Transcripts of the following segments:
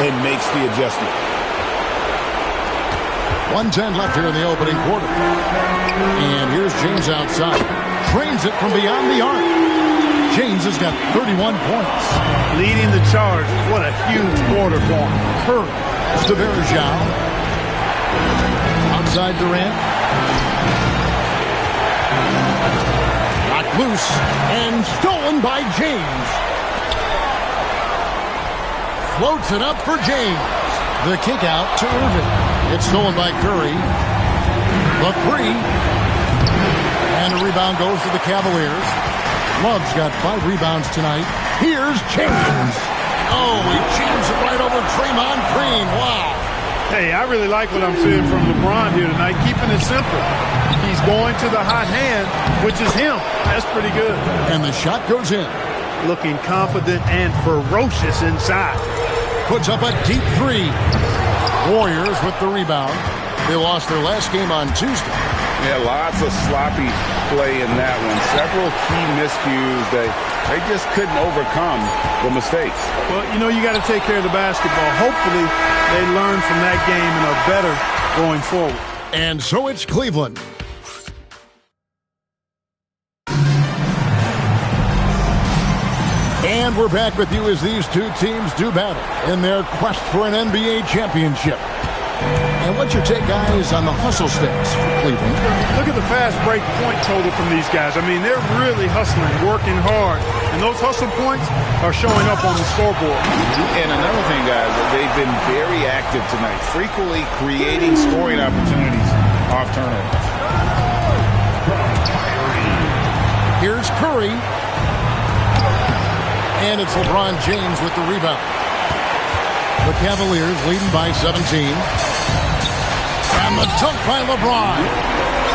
and makes the adjustment. 1:10 left here in the opening quarter. And here's James outside. Trains it from beyond the arc. James has got 31 points. Leading the charge. What a huge quarter for him. Curry. That's to Bergeau. Outside Durant. Knocked loose and stolen by James. Floats it up for James. The kick out to Irving. It's stolen by Curry. The three. And a rebound goes to the Cavaliers. Love's got 5 rebounds tonight. Here's James. Oh, he jams it right over Draymond Green. Wow. Hey, I really like what I'm seeing from LeBron here tonight, keeping it simple. He's going to the hot hand, which is him. That's pretty good. And the shot goes in. Looking confident and ferocious inside. Puts up a deep 3. Warriors with the rebound. They lost their last game on Tuesday. Yeah, lots of sloppy play in that one. Several key miscues they just couldn't overcome the mistakes. Well, you know, you got to take care of the basketball. Hopefully, they learn from that game and are better going forward. And so it's Cleveland. And we're back with you as these two teams do battle in their quest for an NBA championship. And what's your take, guys, on the hustle stakes for Cleveland? Look at the fast break point total from these guys. I mean, they're really hustling, working hard. And those hustle points are showing up on the scoreboard. And another thing, guys, they've been very active tonight, frequently creating scoring opportunities off turnovers. Here's Curry. And it's LeBron James with the rebound. The Cavaliers leading by 17. And the dunk by LeBron.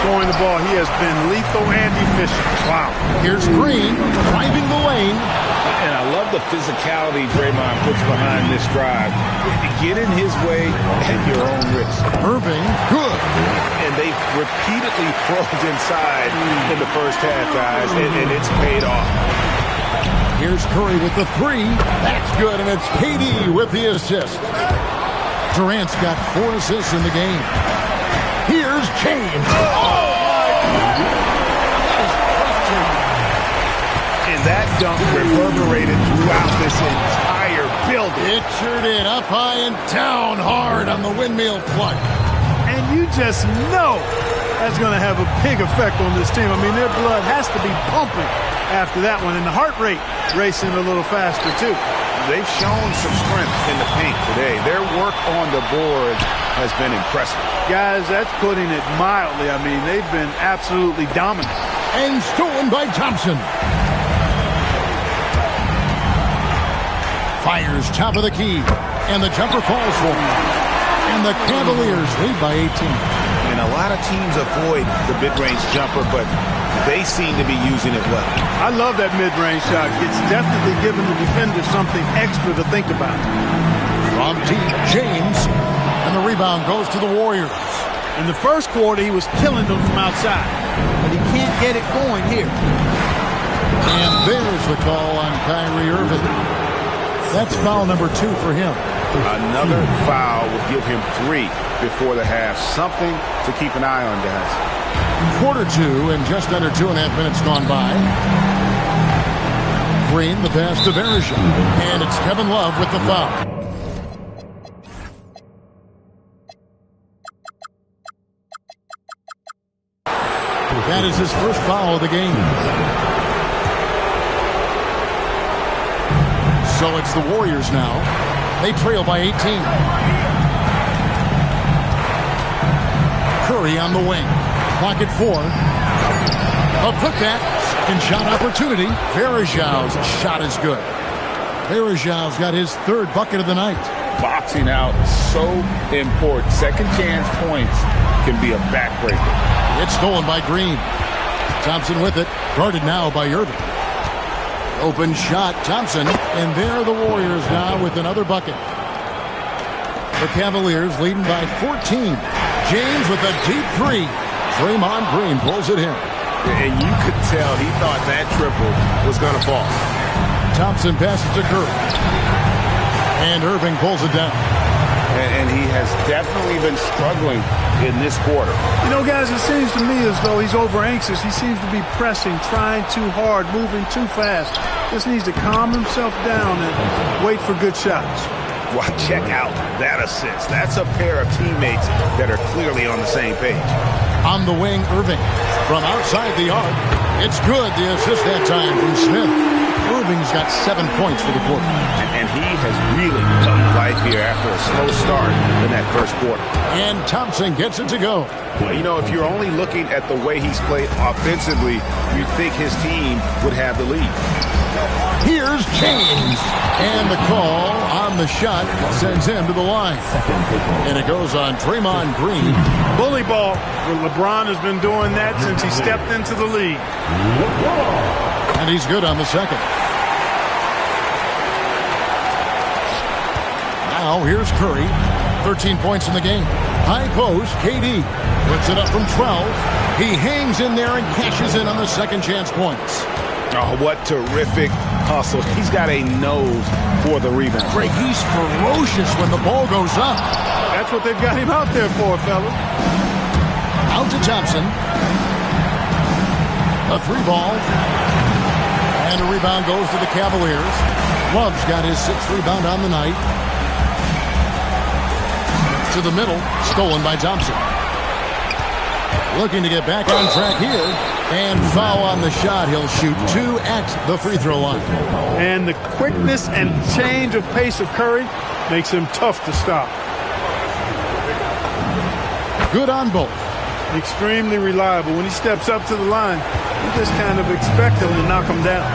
Scoring the ball, he has been lethal and efficient. Wow. Here's Green driving the lane. And I love the physicality Draymond puts behind this drive. Get in his way at your own risk. Irving, good. And they've repeatedly probed inside in the first half, guys, and it's paid off. Here's Curry with the 3. That's good, and it's KD with the assist. Durant's got 4 assists in the game. Here's James. Oh, and that dunk reverberated throughout this entire building. It sure did. Up high and down hard on the windmill flush. And you just know that's going to have a big effect on this team. I mean, their blood has to be pumping after that one, and the heart rate racing a little faster too. They've shown some strength in the paint today. Their work on the board has been impressive. Guys, that's putting it mildly. I mean, they've been absolutely dominant. And stolen by Thompson. Fires top of the key, and the jumper falls for him. And the Cavaliers lead by 18. And a lot of teams avoid the mid-range jumper, but they seem to be using it well. I love that mid-range shot. It's definitely given the defender something extra to think about. From deep, James, and the rebound goes to the Warriors. In the first quarter, he was killing them from outside, but he can't get it going here. And there's the call on Kyrie Irving. That's foul number 2 for him. Another foul would give him 3 before the half. Something to keep an eye on, guys. Quarter 2 and just under 2.5 minutes gone by. Green, the pass to Bergeau. And it's Kevin Love with the foul. That is his first foul of the game. So it's the Warriors now. They trail by 18. Curry on the wing. Clock at 4. A putback. Second shot opportunity. Bergeau's shot is good. Bergeau's got his 3rd bucket of the night. Boxing out, so important. Second chance points can be a backbreaker. It's stolen by Green. Thompson with it. Guarded now by Irving. Open shot, Thompson. And there are the Warriors now with another bucket. The Cavaliers leading by 14. James with a deep 3. Draymond Green pulls it in. And you could tell he thought that triple was going to fall. Thompson passes to Curry. And Irving pulls it down. And he has definitely been struggling in this quarter. You know, guys, it seems to me as though he's over anxious. He seems to be pressing, trying too hard, moving too fast. Just needs to calm himself down and wait for good shots. Well, check out that assist. That's a pair of teammates that are clearly on the same page. On the wing, Irving. From outside the arc. It's good, the assist that time from Smith. Irving's got 7 points for the quarter. And he has really come to life here after a slow start in that first quarter. And Thompson gets it to go. Well, you know, if you're only looking at the way he's played offensively, you'd think his team would have the lead. Here's James. And the call on the shot sends him to the line. And it goes on Draymond Green. Bully ball. Well, LeBron has been doing that since he stepped into the league. And he's good on the second. Now here's Curry. 13 points in the game. High post, KD. Puts it up from 12. He hangs in there and cashes in on the second chance points. Oh, what terrific hustle. He's got a nose for the rebound. Greg, he's ferocious when the ball goes up. That's what they've got him out there for, fella. Out to Thompson. A 3-ball. And a rebound goes to the Cavaliers. Love's got his 6th rebound on the night. To the middle. Stolen by Thompson. Looking to get back on track here. And foul on the shot. He'll shoot 2 at the free throw line. And the quickness and change of pace of Curry makes him tough to stop. Good on both. Extremely reliable. When he steps up to the line, you just kind of expect him to knock him down.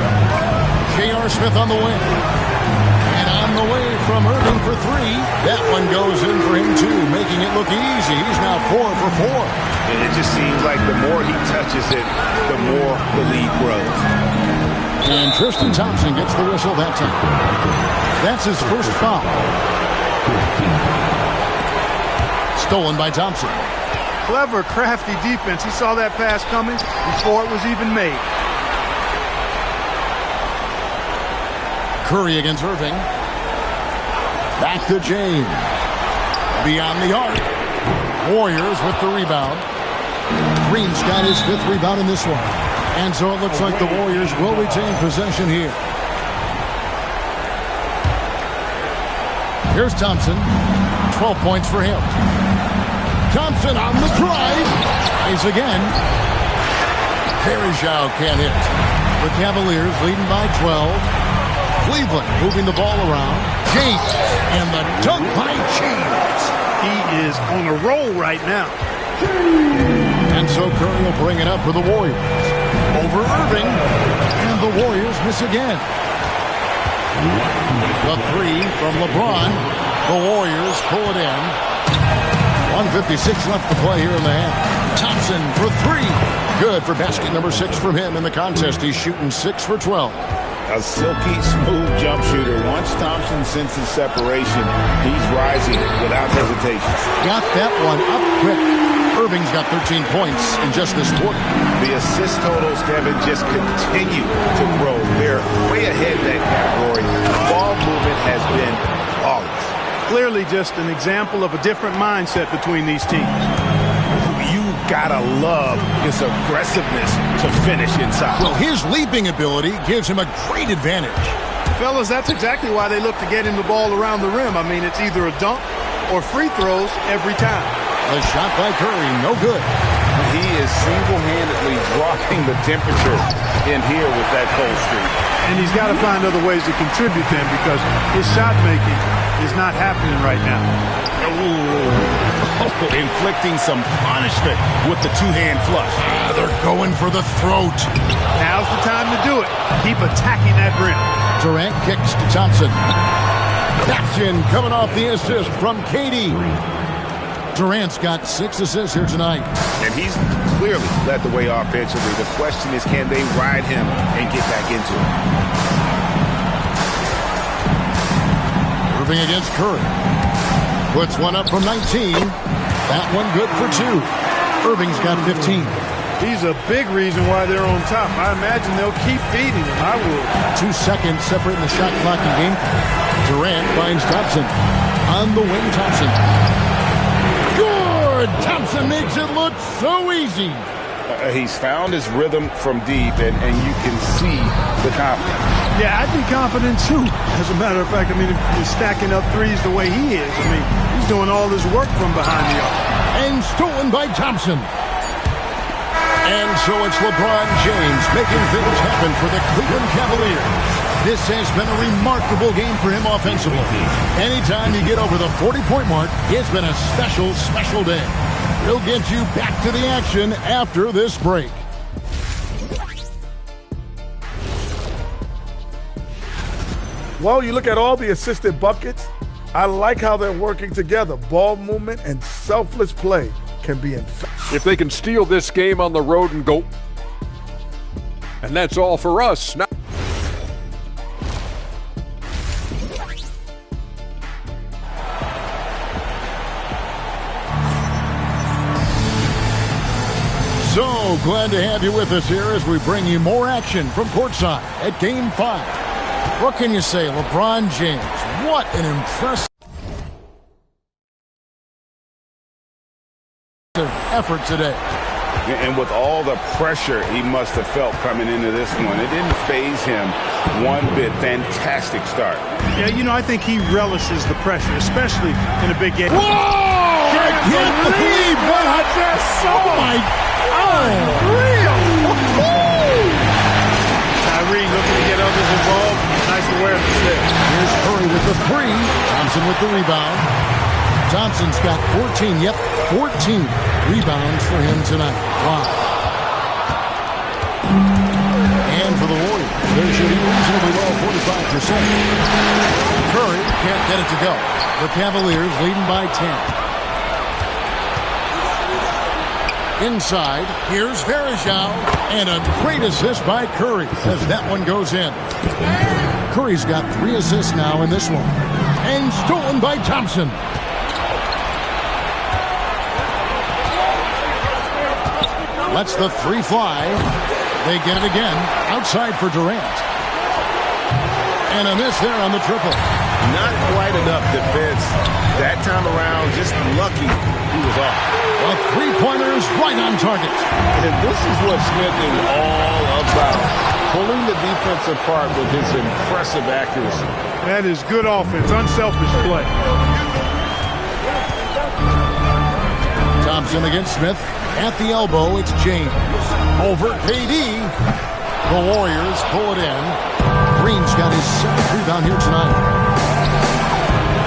J.R. Smith on the wing. And on the way from Irving for 3. That one goes in for him too, making it look easy. He's now 4 for 4. And it just seems like the more he touches it, the more the lead grows. And Tristan Thompson gets the whistle that time. That's his first foul. Stolen by Thompson. Clever, crafty defense. He saw that pass coming before it was even made. Curry against Irving. Back to James. Beyond the arc. Warriors with the rebound. Green's got his 5th rebound in this one. And so it looks like the Warriors will retain possession here. Here's Thompson. 12 points for him. Thompson on the drive. Tries again. Perry-Jow can't hit. The Cavaliers leading by 12. Cleveland moving the ball around. James. And the dunk by James. He is on a roll right now. And so Curry will bring it up for the Warriors. Over Irving. And the Warriors miss again. The 3 from LeBron. The Warriors pull it in. 1:56 left to play here in the half. Thompson for 3. Good for basket number 6 from him in the contest. He's shooting 6 for 12. A silky smooth jump shooter. Once Thompson senses separation, he's rising without hesitation. Got that one up quick. Irving's got 13 points in just this quarter. The assist totals, Kevin, just continue to grow. They're way ahead in that category. Ball movement has been flawless. Clearly just an example of a different mindset between these teams. You've got to love his aggressiveness to finish inside. Well, his leaping ability gives him a great advantage. Fellas, that's exactly why they look to get him the ball around the rim. I mean, it's either a dunk or free throws every time. A shot by Curry, no good. He is single-handedly dropping the temperature in here with that cold streak. And he's got to find other ways to contribute then because his shot making is not happening right now. Inflicting some punishment with the two-hand flush. They're going for the throat. Now's the time to do it. Keep attacking that rim. Durant kicks to Thompson. Action coming off the assist from KD. Durant's got 6 assists here tonight. And he's clearly led the way offensively. The question is, can they ride him and get back into it? Irving against Curry. Puts one up from 19. That one good for 2. Irving's got 15. He's a big reason why they're on top. I imagine they'll keep feeding him. I would. 2 seconds separating the shot clock and game clock. Durant finds Thompson. On the wing, Thompson. Good! Thompson makes it look so easy. He's found his rhythm from deep, and you can see the confidence. Yeah, I'd be confident too. As a matter of fact, I mean, if he's stacking up threes the way he is, I mean, he's doing all his work from behind the arc. And stolen by Thompson. And so it's LeBron James making things happen for the Cleveland Cavaliers. This has been a remarkable game for him offensively. Anytime you get over the 40-point mark, it's been a special, special day. We'll get you back to the action after this break. Well, you look at all the assisted buckets, I like how they're working together. Ball movement and selfless play can be infectious. If they can steal this game on the road and go. And that's all for us. Now so glad to have you with us here as we bring you more action from courtside at Game 5. What can you say, LeBron James? What an impressive effort today. And with all the pressure he must have felt coming into this one, it didn't faze him one bit. Fantastic start. Yeah, you know, I think he relishes the pressure, especially in a big game. Whoa! I can't believe what I just saw! Oh my God! Unreal! Tyree looking to get others involved. Nice awareness there. Here's Curry with the three. Thompson with the rebound. Thompson's got 14. Yep, 14 rebounds for him tonight. Wow. And for the Warriors, they're shooting reasonably well, 45%. Curry can't get it to go. The Cavaliers leading by 10. Inside, here's Varejao, and a great assist by Curry as that one goes in. Curry's got 3 assists now in this one. And stolen by Thompson. Lets the 3 fly. They get it again. Outside for Durant. And a miss there on the triple. Not quite enough defense that time around. Just lucky he was off. The three-pointer's right on target. And this is what Smith is all about. Pulling the defense apart with his impressive accuracy. That is good offense. Unselfish play. Thompson against Smith. At the elbow, it's James. Over KD. The Warriors pull it in. Green's got his 7th rebound here tonight.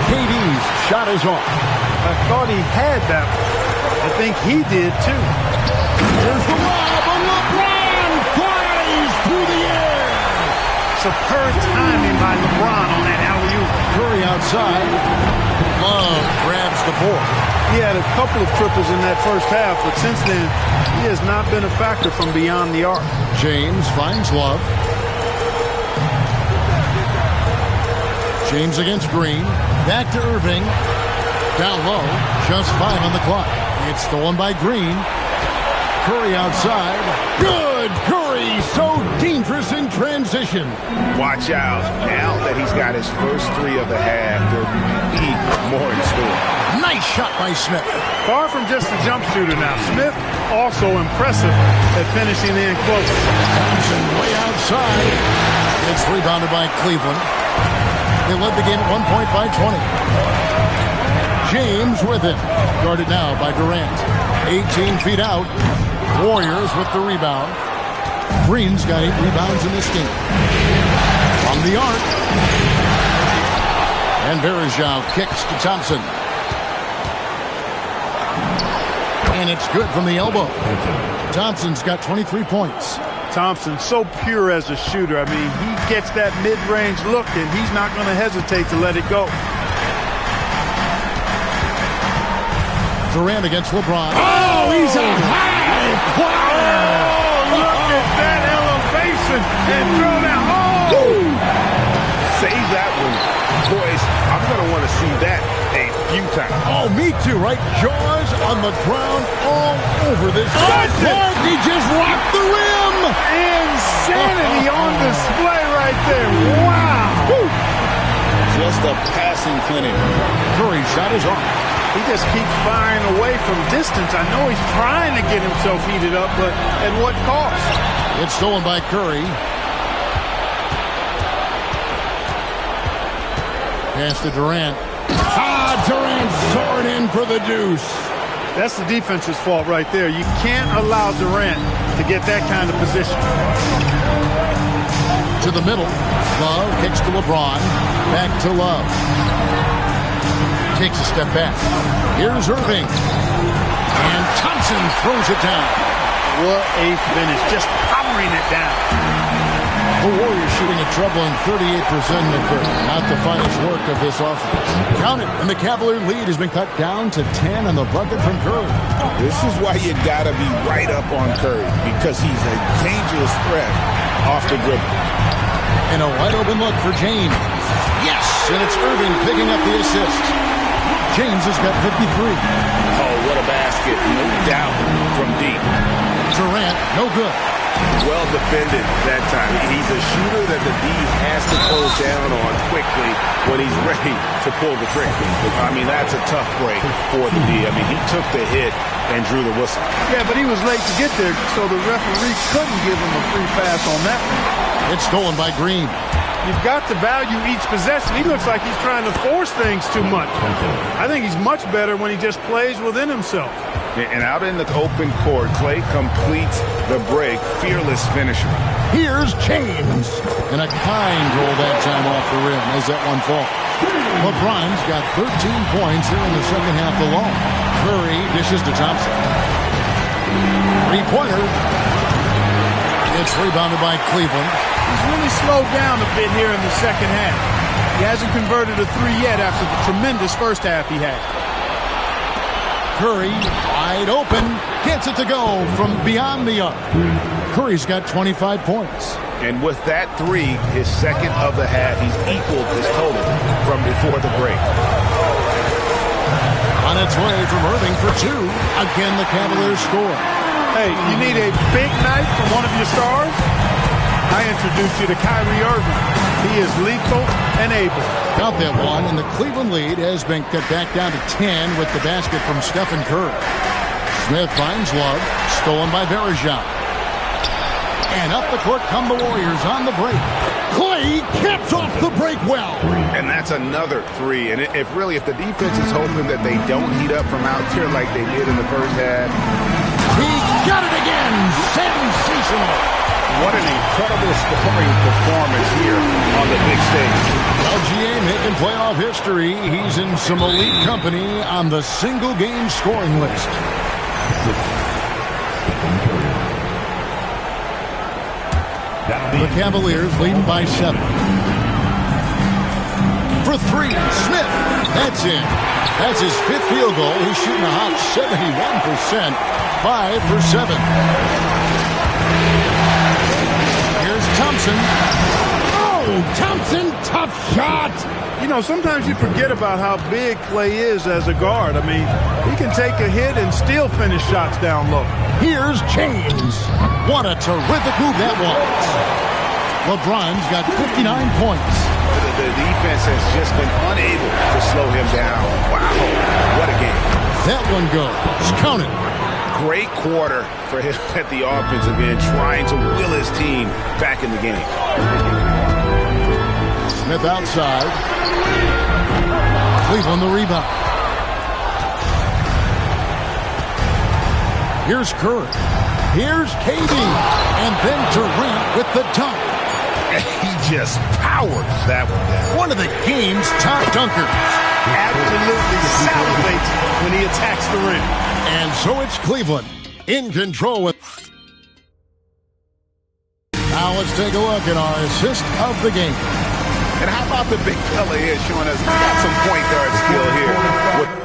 KD's shot is off. I thought he had that one. I think he did too. There's the lob, and LeBron flies through the air. Superb timing by LeBron on that alley-oop. Curry outside. Love grabs the board. He had a couple of triples in that first half, but since then, he has not been a factor from beyond the arc. James finds Love. James against Green. Back to Irving. Down low. Just 5 on the clock. It's stolen by Green. Curry outside. Good! Curry so dangerous in transition. Watch out. Now that he's got his first 3 of the half, there'll be more in store. Nice shot by Smith. Far from just a jump shooter now. Smith also impressive at finishing in close. Thompson way outside. It's rebounded by Cleveland. They led the game at 1 point by 20. James with it. Guarded now by Durant. 18 feet out. Warriors with the rebound. Green's got 8 rebounds in this game. From the arc. And Varejao kicks to Thompson. And it's good from the elbow. Thompson's got 23 points. Thompson so pure as a shooter. I mean, he gets that mid-range look, and he's not going to hesitate to let it go. Durant against LeBron. Oh, he's a high flyer. Oh, look at that elevation and throw down. Oh! Save that one. Boys, I'm going to want to see that a few times. Oh, me too, right? Jaws on the ground all over this. He just rocked the rim. Insanity on display right there. Wow. Woo. Just a passing clinic. Curry's shot is off. He just keeps firing away from distance. I know he's trying to get himself heated up, but at what cost? It's stolen by Curry. Pass to Durant. Durant soared in for the deuce. That's the defense's fault right there. You can't allow Durant to get that kind of position. To the middle. Love kicks to LeBron. Back to Love. Takes a step back. Here's Irving. And Thompson throws it down. What a finish. Just powering it down. The Warriors shooting a troubling 38% in the third. Not the finest work of this offense. Count it, and the Cavalier lead has been cut down to 10 on the bucket from Curry. This is why you got to be right up on Curry, because he's a dangerous threat off the dribble. And a wide open look for James. Yes, and it's Irving picking up the assist. James has got 53. Oh, what a basket. No doubt from deep. Durant, no good. Well defended that time. He's a shooter that the D has to close down on quickly when he's ready to pull the trigger. I mean, that's a tough break for the D. I mean, he took the hit and drew the whistle. Yeah, but he was late to get there, so the referee couldn't give him a free pass on that one. It's stolen by Green. You've got to value each possession. He looks like he's trying to force things too much. I think he's much better when he just plays within himself. And out in the open court, Clay completes the break. Fearless finisher. Here's James. And a kind roll that time off the rim as that one falls. LeBron's got 13 points here in the second half alone. Curry dishes to Thompson. Three-pointer. It's rebounded by Cleveland. He's really slowed down a bit here in the second half. He hasn't converted a three yet after the tremendous first half he had. Curry, wide open, gets it to go from beyond the arc. Curry's got 25 points. And with that three, his second of the half, he's equaled his total from before the break. On its way from Irving for two. Again, the Cavaliers score. Hey, you need a big night from one of your stars? I introduced you to Kyrie Irving. He is lethal and able. Got that one, and the Cleveland lead has been cut back down to 10 with the basket from Stephen Curry. Smith finds Love, stolen by Verejao. And up the court come the Warriors on the break. Clay caps off the break well. And that's another three. And if the defense is hoping that they don't heat up from out here like they did in the first half. He got it again. Sensational. What an incredible scoring performance here on the big stage. LGA making playoff history. He's in some elite company on the single-game scoring list. The Cavaliers leading by 7. For three, Smith. That's in. That's his fifth field goal. He's shooting a hot 71%. 5 for 7. Thompson. Oh, Thompson, tough shot. You know, sometimes you forget about how big Clay is as a guard. I mean, he can take a hit and still finish shots down low. Here's James. What a terrific move that was. LeBron's got 59 points. The defense has just been unable to slow him down. Wow, what a game. That one goes. Count it. Great quarter for him at the offensive end, trying to will his team back in the game. Smith outside. Cleveland the rebound. Here's Curry. Here's KD. And then Durant with the dunk. He just powers that one down. One of the game's top dunkers. Absolutely salivates when he attacks the rim. And so it's Cleveland in control with. Now let's take a look at our assist of the game. And how about the big fella here showing us he's got some point guard skill here.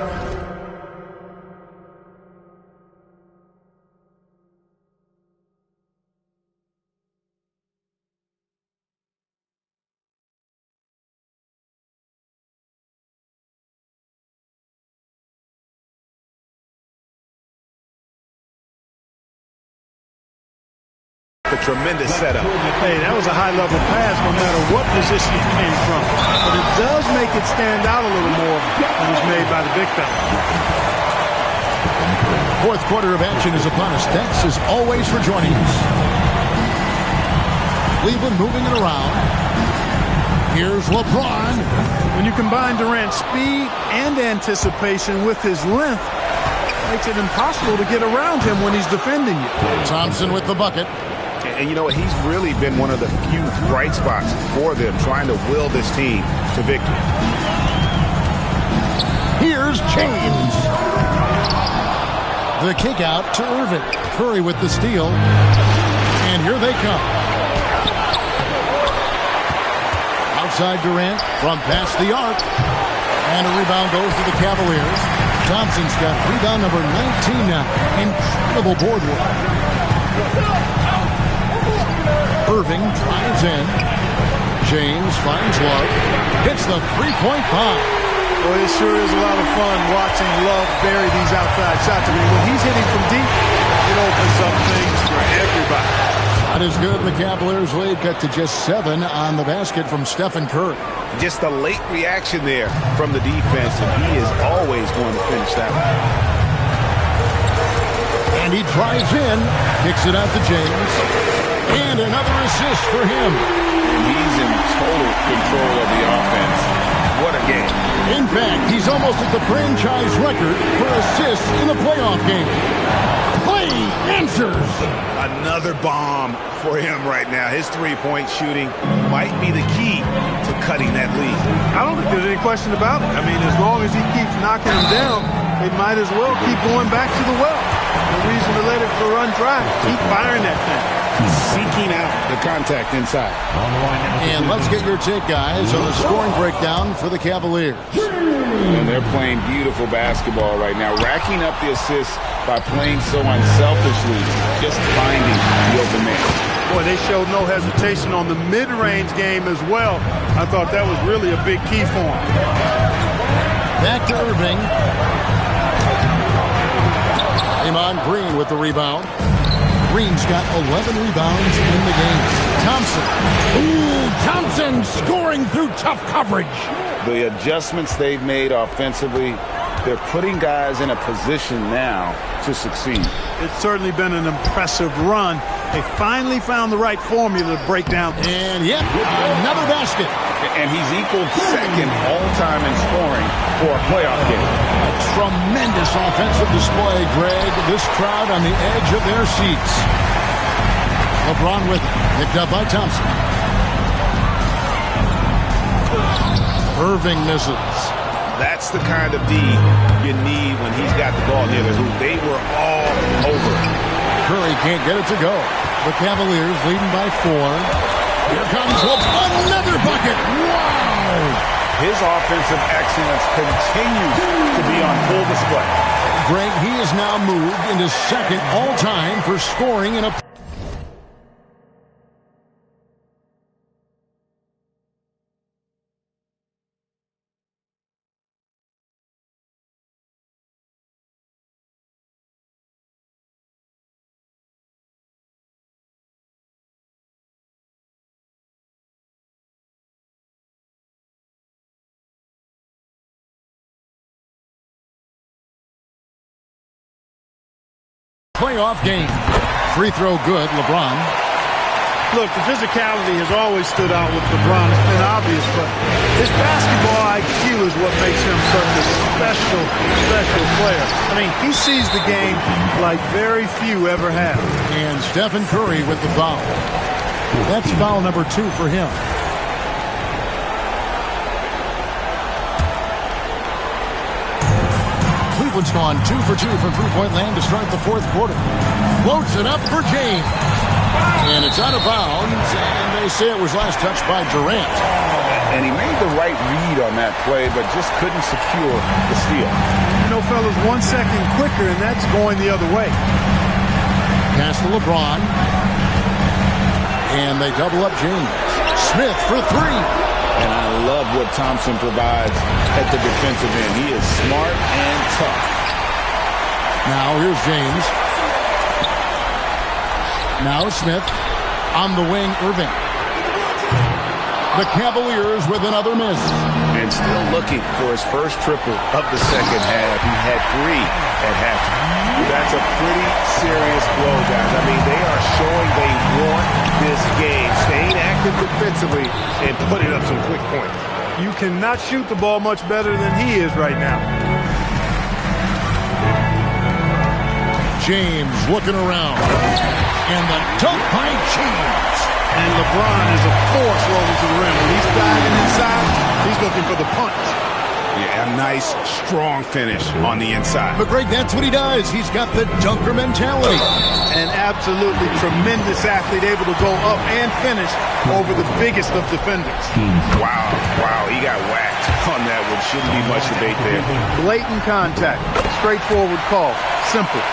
A tremendous setup. Hey, that was a high-level pass no matter what position it came from. But it does make it stand out a little more when it's made by the big fella. Fourth quarter of action is upon us. Thanks as always for joining us. Cleveland moving it around. Here's LeBron. When you combine Durant's speed and anticipation with his length, it makes it impossible to get around him when he's defending you. Thompson with the bucket. And you know what? He's really been one of the few bright spots for them, trying to will this team to victory. Here's James. The kick out to Irving. Curry with the steal. And here they come. Outside Durant from past the arc. And a rebound goes to the Cavaliers. Thompson's got rebound number 19 now. Incredible board work. Irving drives in. James finds Love. Hits the three-point bomb. Boy, it sure is a lot of fun watching Love bury these outside shots. I mean, when he's hitting from deep, it opens up things for everybody. Not as good. The Cavaliers lead cut to just 7 on the basket from Stephen Curry. Just a late reaction there from the defense, and he is always going to finish that one. And he drives in, kicks it out to James. And another assist for him. And he's in total control of the offense. What a game. In fact, he's almost at the franchise record for assists in a playoff game. Clay answers. Another bomb for him right now. His three-point shooting might be the key to cutting that lead. I don't think there's any question about it. I mean, as long as he keeps knocking them down, they might as well keep going back to the well. No reason to let it run dry. Keep firing that thing. Seeking out the contact inside. And let's get your take, guys, on the scoring breakdown for the Cavaliers. And they're playing beautiful basketball right now, racking up the assists by playing so unselfishly, just finding the open man. Boy, they showed no hesitation on the mid-range game as well. I thought that was really a big key for them. Back to Irving. Draymond Green with the rebound. Green's got 11 rebounds in the game. Thompson. Ooh, Thompson scoring through tough coverage. The adjustments they've made offensively, they're putting guys in a position now to succeed. It's certainly been an impressive run. They finally found the right formula to break down. And yep, another basket. And he's equaled second all-time in scoring for a playoff game. A tremendous offensive display, Greg. This crowd on the edge of their seats. LeBron with it. Picked up by Thompson. Irving misses. That's the kind of D you need when he's got the ball near the hoop. They were all over. Curry can't get it to go. The Cavaliers leading by 4. Here comes another bucket. Wow! His offensive excellence continues to be on full display. Greg, he is now moved into second all-time for scoring in a playoff game. Free throw good, LeBron. Look, the physicality has always stood out with LeBron. It's been obvious, but his basketball IQ is what makes him such a special player. I mean, he sees the game like very few ever have. And Stephen Curry with the foul. That's foul number 2 for him. Cleveland's gone 2 for 2 from three-point land to start the fourth quarter. Floats it up for James. And it's out of bounds, and they say it was last touched by Durant. And he made the right read on that play, but just couldn't secure the steal. You know, fellas, 1 second quicker, and that's going the other way. Pass to LeBron. And they double up James. Smith for 3. And I love what Thompson provides at the defensive end. He is smart and tough. Now here's James. Now Smith. On the wing, Irving. The Cavaliers with another miss. And still looking for his first triple of the second half. He had 3 at halftime. That's a pretty serious blow, guys. I mean, they are showing they want this game. Staying active defensively and putting up some quick points. You cannot shoot the ball much better than he is right now. James looking around. And the dunk by James. And LeBron is a force rolling to the rim. When he's diving inside, he's looking for the punch. Yeah, a nice, strong finish on the inside. But, Greg, that's what he does. He's got the dunker mentality. An absolutely tremendous athlete, able to go up and finish over the biggest of defenders. Wow, he got whacked on that one. Shouldn't be much debate there. Blatant contact, straightforward call, simple.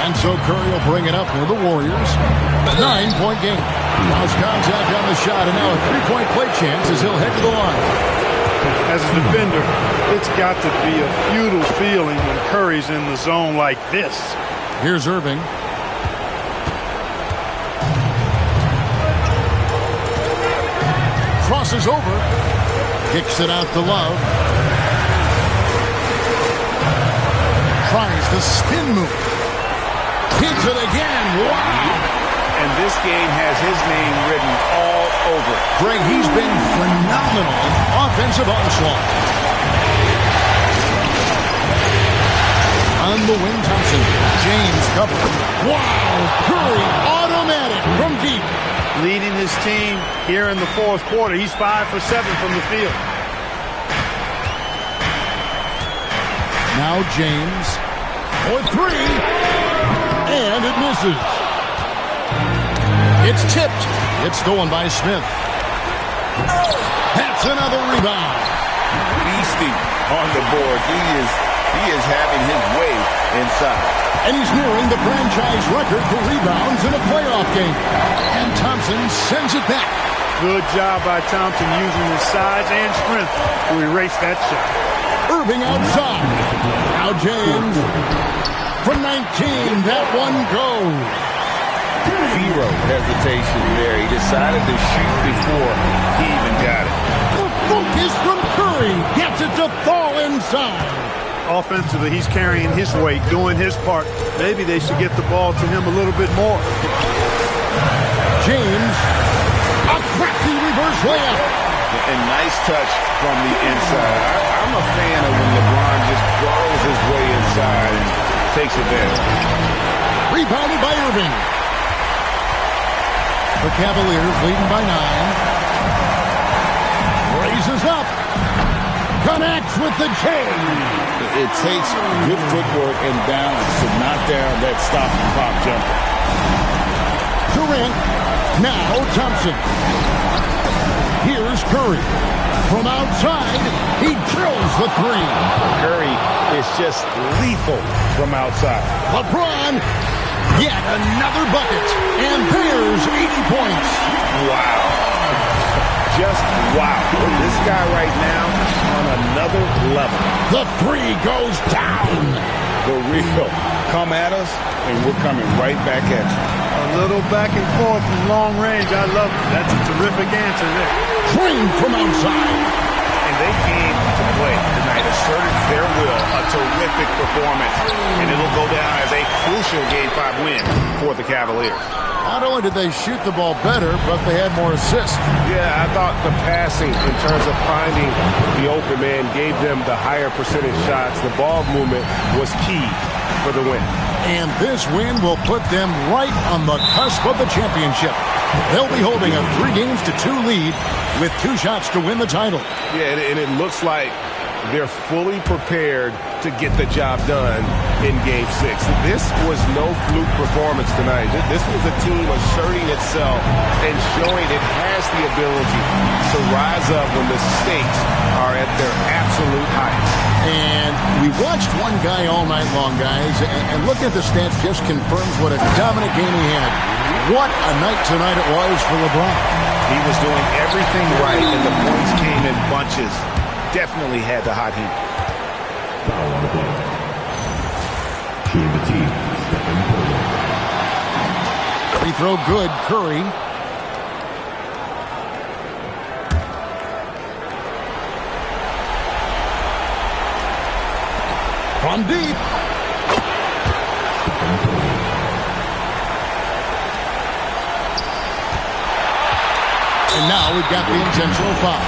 And so Curry will bring it up for the Warriors. 9-point game. Lost contact on the shot, and now a 3-point play chance as he'll head to the line. As a defender, it's got to be a futile feeling when Curry's in the zone like this. Here's Irving. Crosses over. Kicks it out to Love. Tries the spin move. Hits it again. Wow. And this game has his name written all over it. Greg, he's been phenomenal in offensive onslaught. On the wing, Thompson. James covered. Wow. Curry automatic from deep. Leading his team here in the fourth quarter. He's 5 for 7 from the field. Now James for 3. And it misses. It's tipped. It's stolen by Smith. That's another rebound. Beastie on the board. He is having his way inside. And he's nearing the franchise record for rebounds in a playoff game. And Thompson sends it back. Good job by Thompson using his size and strength to erase that shot. Irving outside. Now James. From 19, that one goes. Zero hesitation there. He decided to shoot before he even got it. The focus from Curry gets it to fall inside. Offensively, he's carrying his weight, doing his part. Maybe they should get the ball to him a little bit more. James, a crafty reverse layup. And nice touch from the inside. I'm a fan of when LeBron just burrows his way inside and takes advantage. Rebounded by Irving. The Cavaliers leading by 9. Raises up. Connects with the chain. It takes good footwork and balance to knock down that stop and pop jumper. Durant. Now Thompson. Here's Curry. From outside, he drills the 3. Curry is just lethal from outside. LeBron, yet another bucket. And there's 80 points. Wow. Just wow. This guy right now on another level. The 3 goes down. The real. Come at us, and we're coming right back at you. A little back and forth from long range. I love it. That's a terrific answer there. Trained from outside. And they came to play tonight, asserted their will, a terrific performance. And it'll go down as a crucial Game 5 win for the Cavaliers. Not only did they shoot the ball better, but they had more assists. Yeah, I thought the passing in terms of finding the open man gave them the higher percentage shots. The ball movement was key for the win. And this win will put them right on the cusp of the championship. They'll be holding a 3-2 lead with 2 shots to win the title. Yeah, and it looks like they're fully prepared to get the job done in Game 6. This was no fluke performance tonight. This was a team asserting itself and showing it has the ability to rise up when the stakes are at their absolute highest. And we watched one guy all night long, guys, and looking at the stats just confirms what a dominant game he had. What a night tonight it was for LeBron. He was doing everything right, and the points came in bunches. Definitely had the hot heat. Foul on the play. Cheer the team. Stephen Curry. Free throw good, Curry. From deep. And now we've got the intentional foul.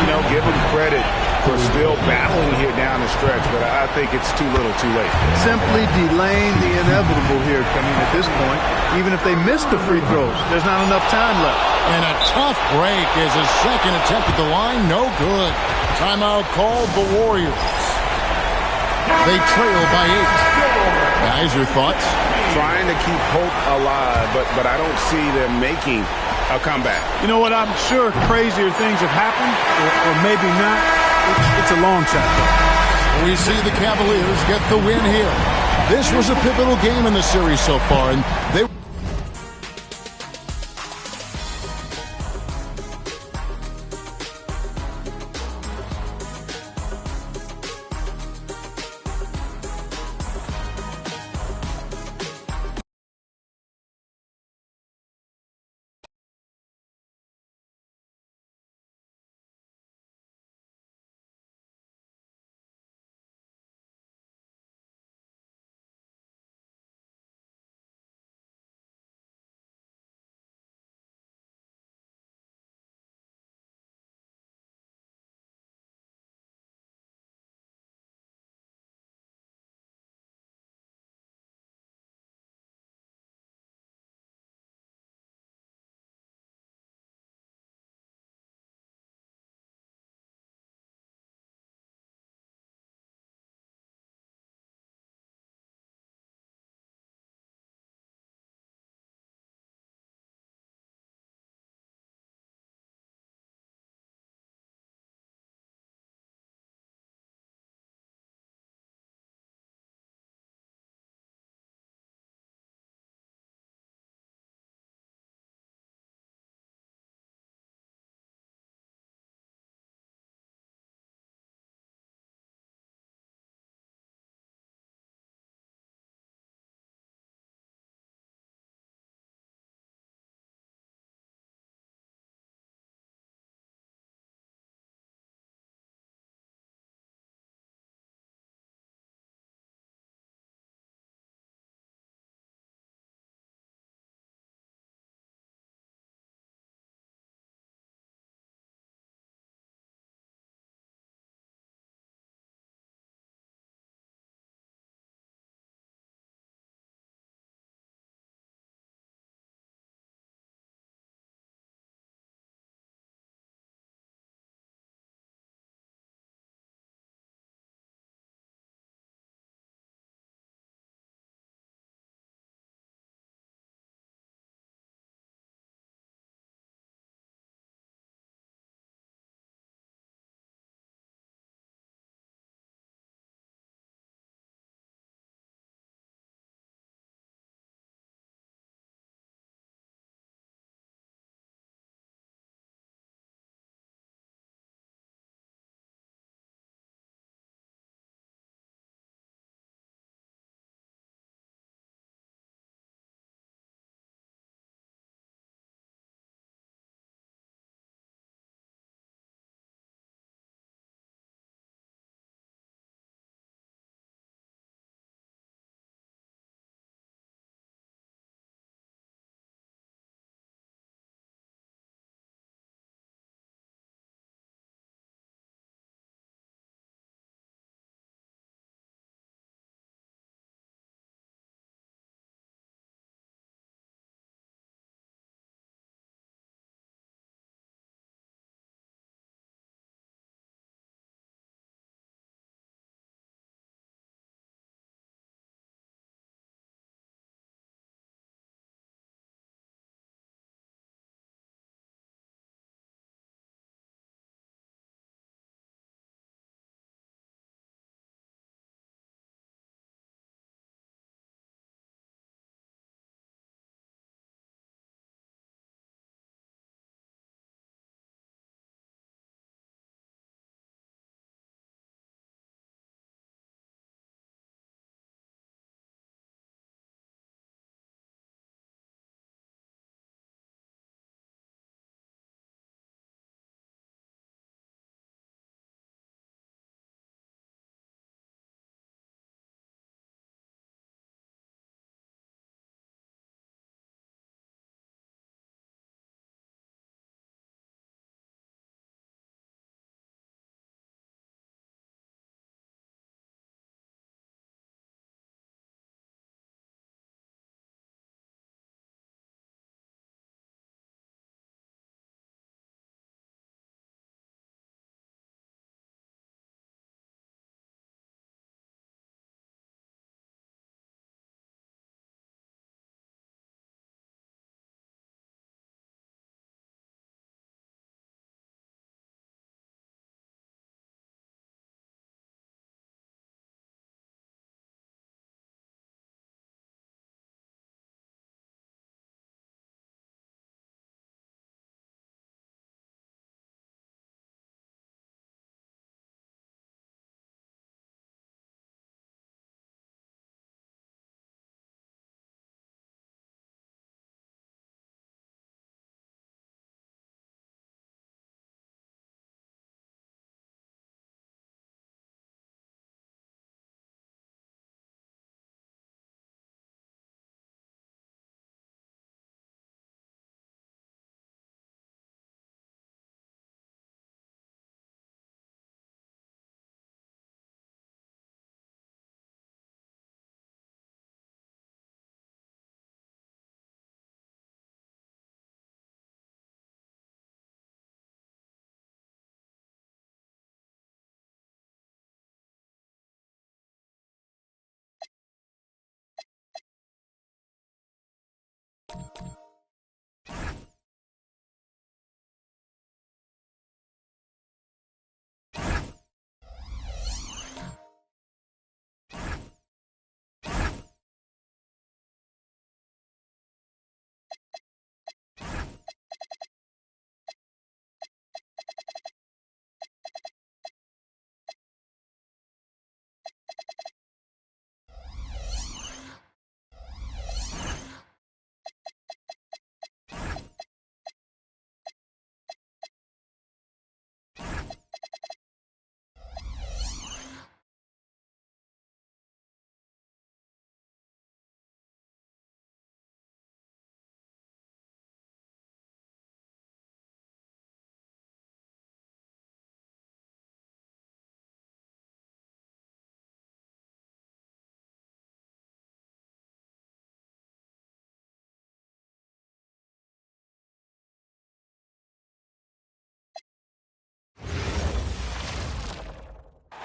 You know, give him credit for still battling here down the stretch, but I think it's too little too late. Simply delaying the inevitable here. I mean, at this point, even if they miss the free throws, there's not enough time left. And a tough break is his second attempt at the line. No good. Timeout called the Warriors. They trail by 8. Guys, your thoughts? Trying to keep hope alive, but I don't see them making a comeback. You know what? I'm sure crazier things have happened, or maybe not. It's a long shot, though. We see the Cavaliers get the win here. This was a pivotal game in the series so far, and they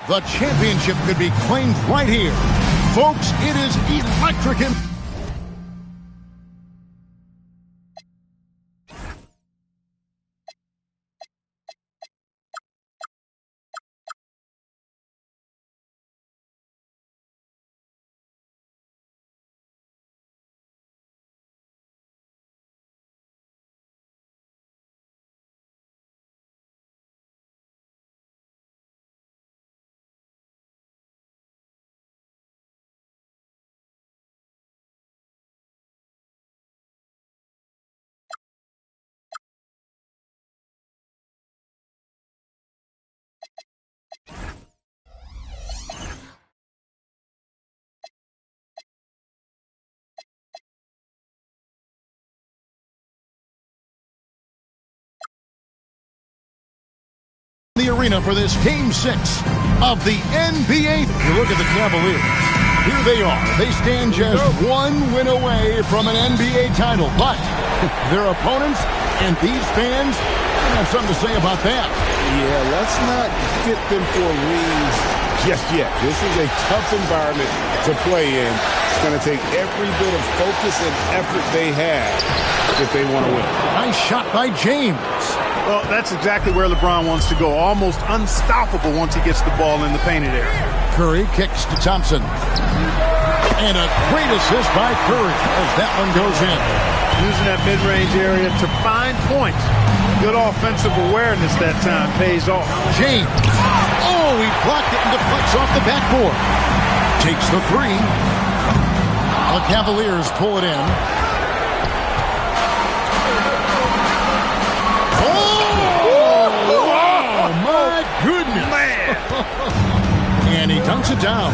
The championship could be claimed right here. Folks, it is electric. The arena for this Game 6 of the NBA. You look at the Cavaliers. Here they are. They stand just one win away from an NBA title. But their opponents and these fans have something to say about that. Yeah, let's not get them for rings just yet. This is a tough environment to play in. It's going to take every bit of focus and effort they have if they want to win. Nice shot by James. Well, that's exactly where LeBron wants to go. Almost unstoppable once he gets the ball in the painted area. Curry kicks to Thompson. And a great assist by Curry as that one goes in. Using that mid-range area to find points. Good offensive awareness that time pays off. James. Oh, he blocked it and deflects off the backboard. Takes the three. The Cavaliers pull it in. Goodness. Man. And he dunks it down.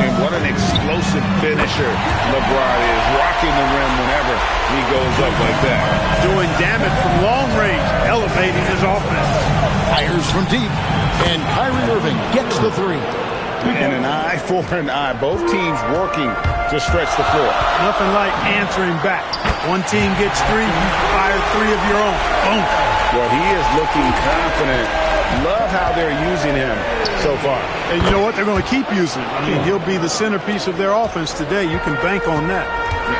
And what an explosive finisher LeBron is. Rocking the rim whenever he goes up like that. Doing damage from long range. Elevating his offense. Fires from deep. And Kyrie Irving gets the three. And an eye for an eye. Both teams working to stretch the floor. Nothing like answering back. One team gets three, you fire three of your own. Boom. Well, he is looking confident. Love how they're using him so far. And you know what? They're going to keep using him. I mean, he'll be the centerpiece of their offense today. You can bank on that.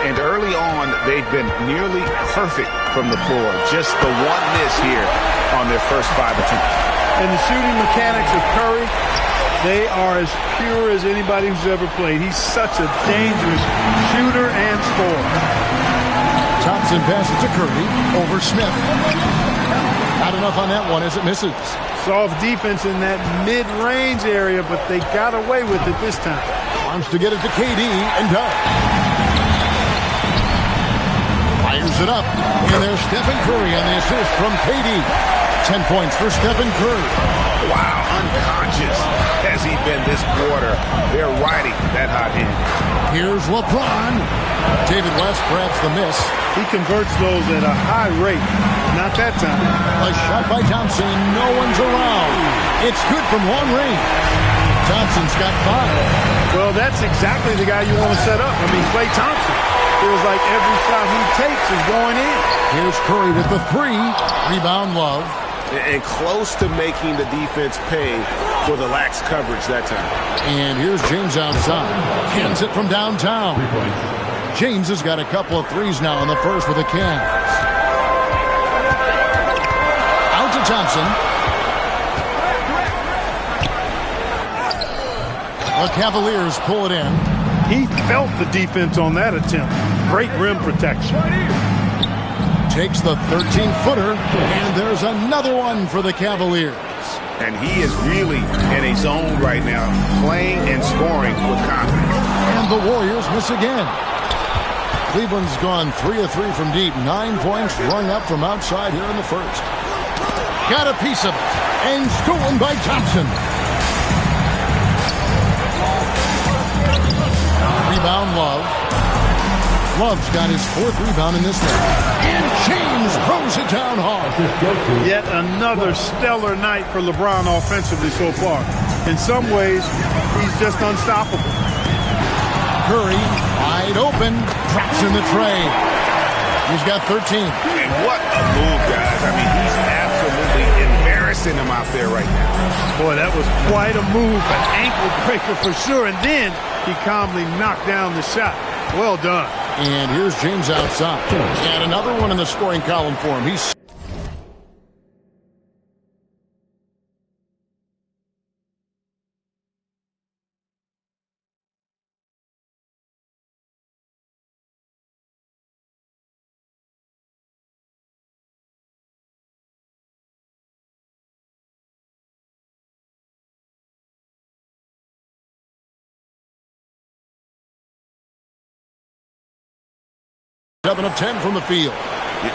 And early on, they've been nearly perfect from the floor. Just the one miss here on their first 5 attempts. And the shooting mechanics of Curry, they are as pure as anybody who's ever played. He's such a dangerous shooter and scorer. Thompson passes to Curry over Smith. Not enough on that one as it misses. Soft defense in that mid-range area, but they got away with it this time. Wants to get it to KD and does. Fires it up. And there's Stephen Curry on the assist from KD. 10 points for Stephen Curry. Wow, unconscious has he been this quarter. They're riding that hot hand. Here's LeBron. David West grabs the miss. He converts those at a high rate. Not that time. A shot by Thompson. No one's around. It's good from long range. Thompson's got 5. Well, that's exactly the guy you want to set up. I mean, Klay Thompson feels like every shot he takes is going in. Here's Curry with the 3. Rebound Love. And close to making the defense pay for the lax coverage that time. And here's James outside. Hands it from downtown. James has got a couple of threes now in the first with the Cavs. Out to Thompson. The Cavaliers pull it in. He felt the defense on that attempt. Great rim protection. Takes the 13-footer, and there's another one for the Cavaliers. And he is really in a zone right now, playing and scoring with confidence. And the Warriors miss again. Cleveland's gone 3 of 3 from deep. 9 points rung up from outside here in the first. Got a piece of it, and stolen by Thompson. Rebound Love. Love's got his 4th rebound in this one. And James throws it down hard. Yet another stellar night for LeBron offensively so far. In some ways, he's just unstoppable. Curry, wide open, drops in the tray. He's got 13. And what a move, guys. I mean, he's absolutely embarrassing send him out there right now. Boy, that was quite a move, an ankle breaker for sure. And then he calmly knocked down the shot. Well done. And here's James outside. And another one in the scoring column for him. He's seven of 10 from the field.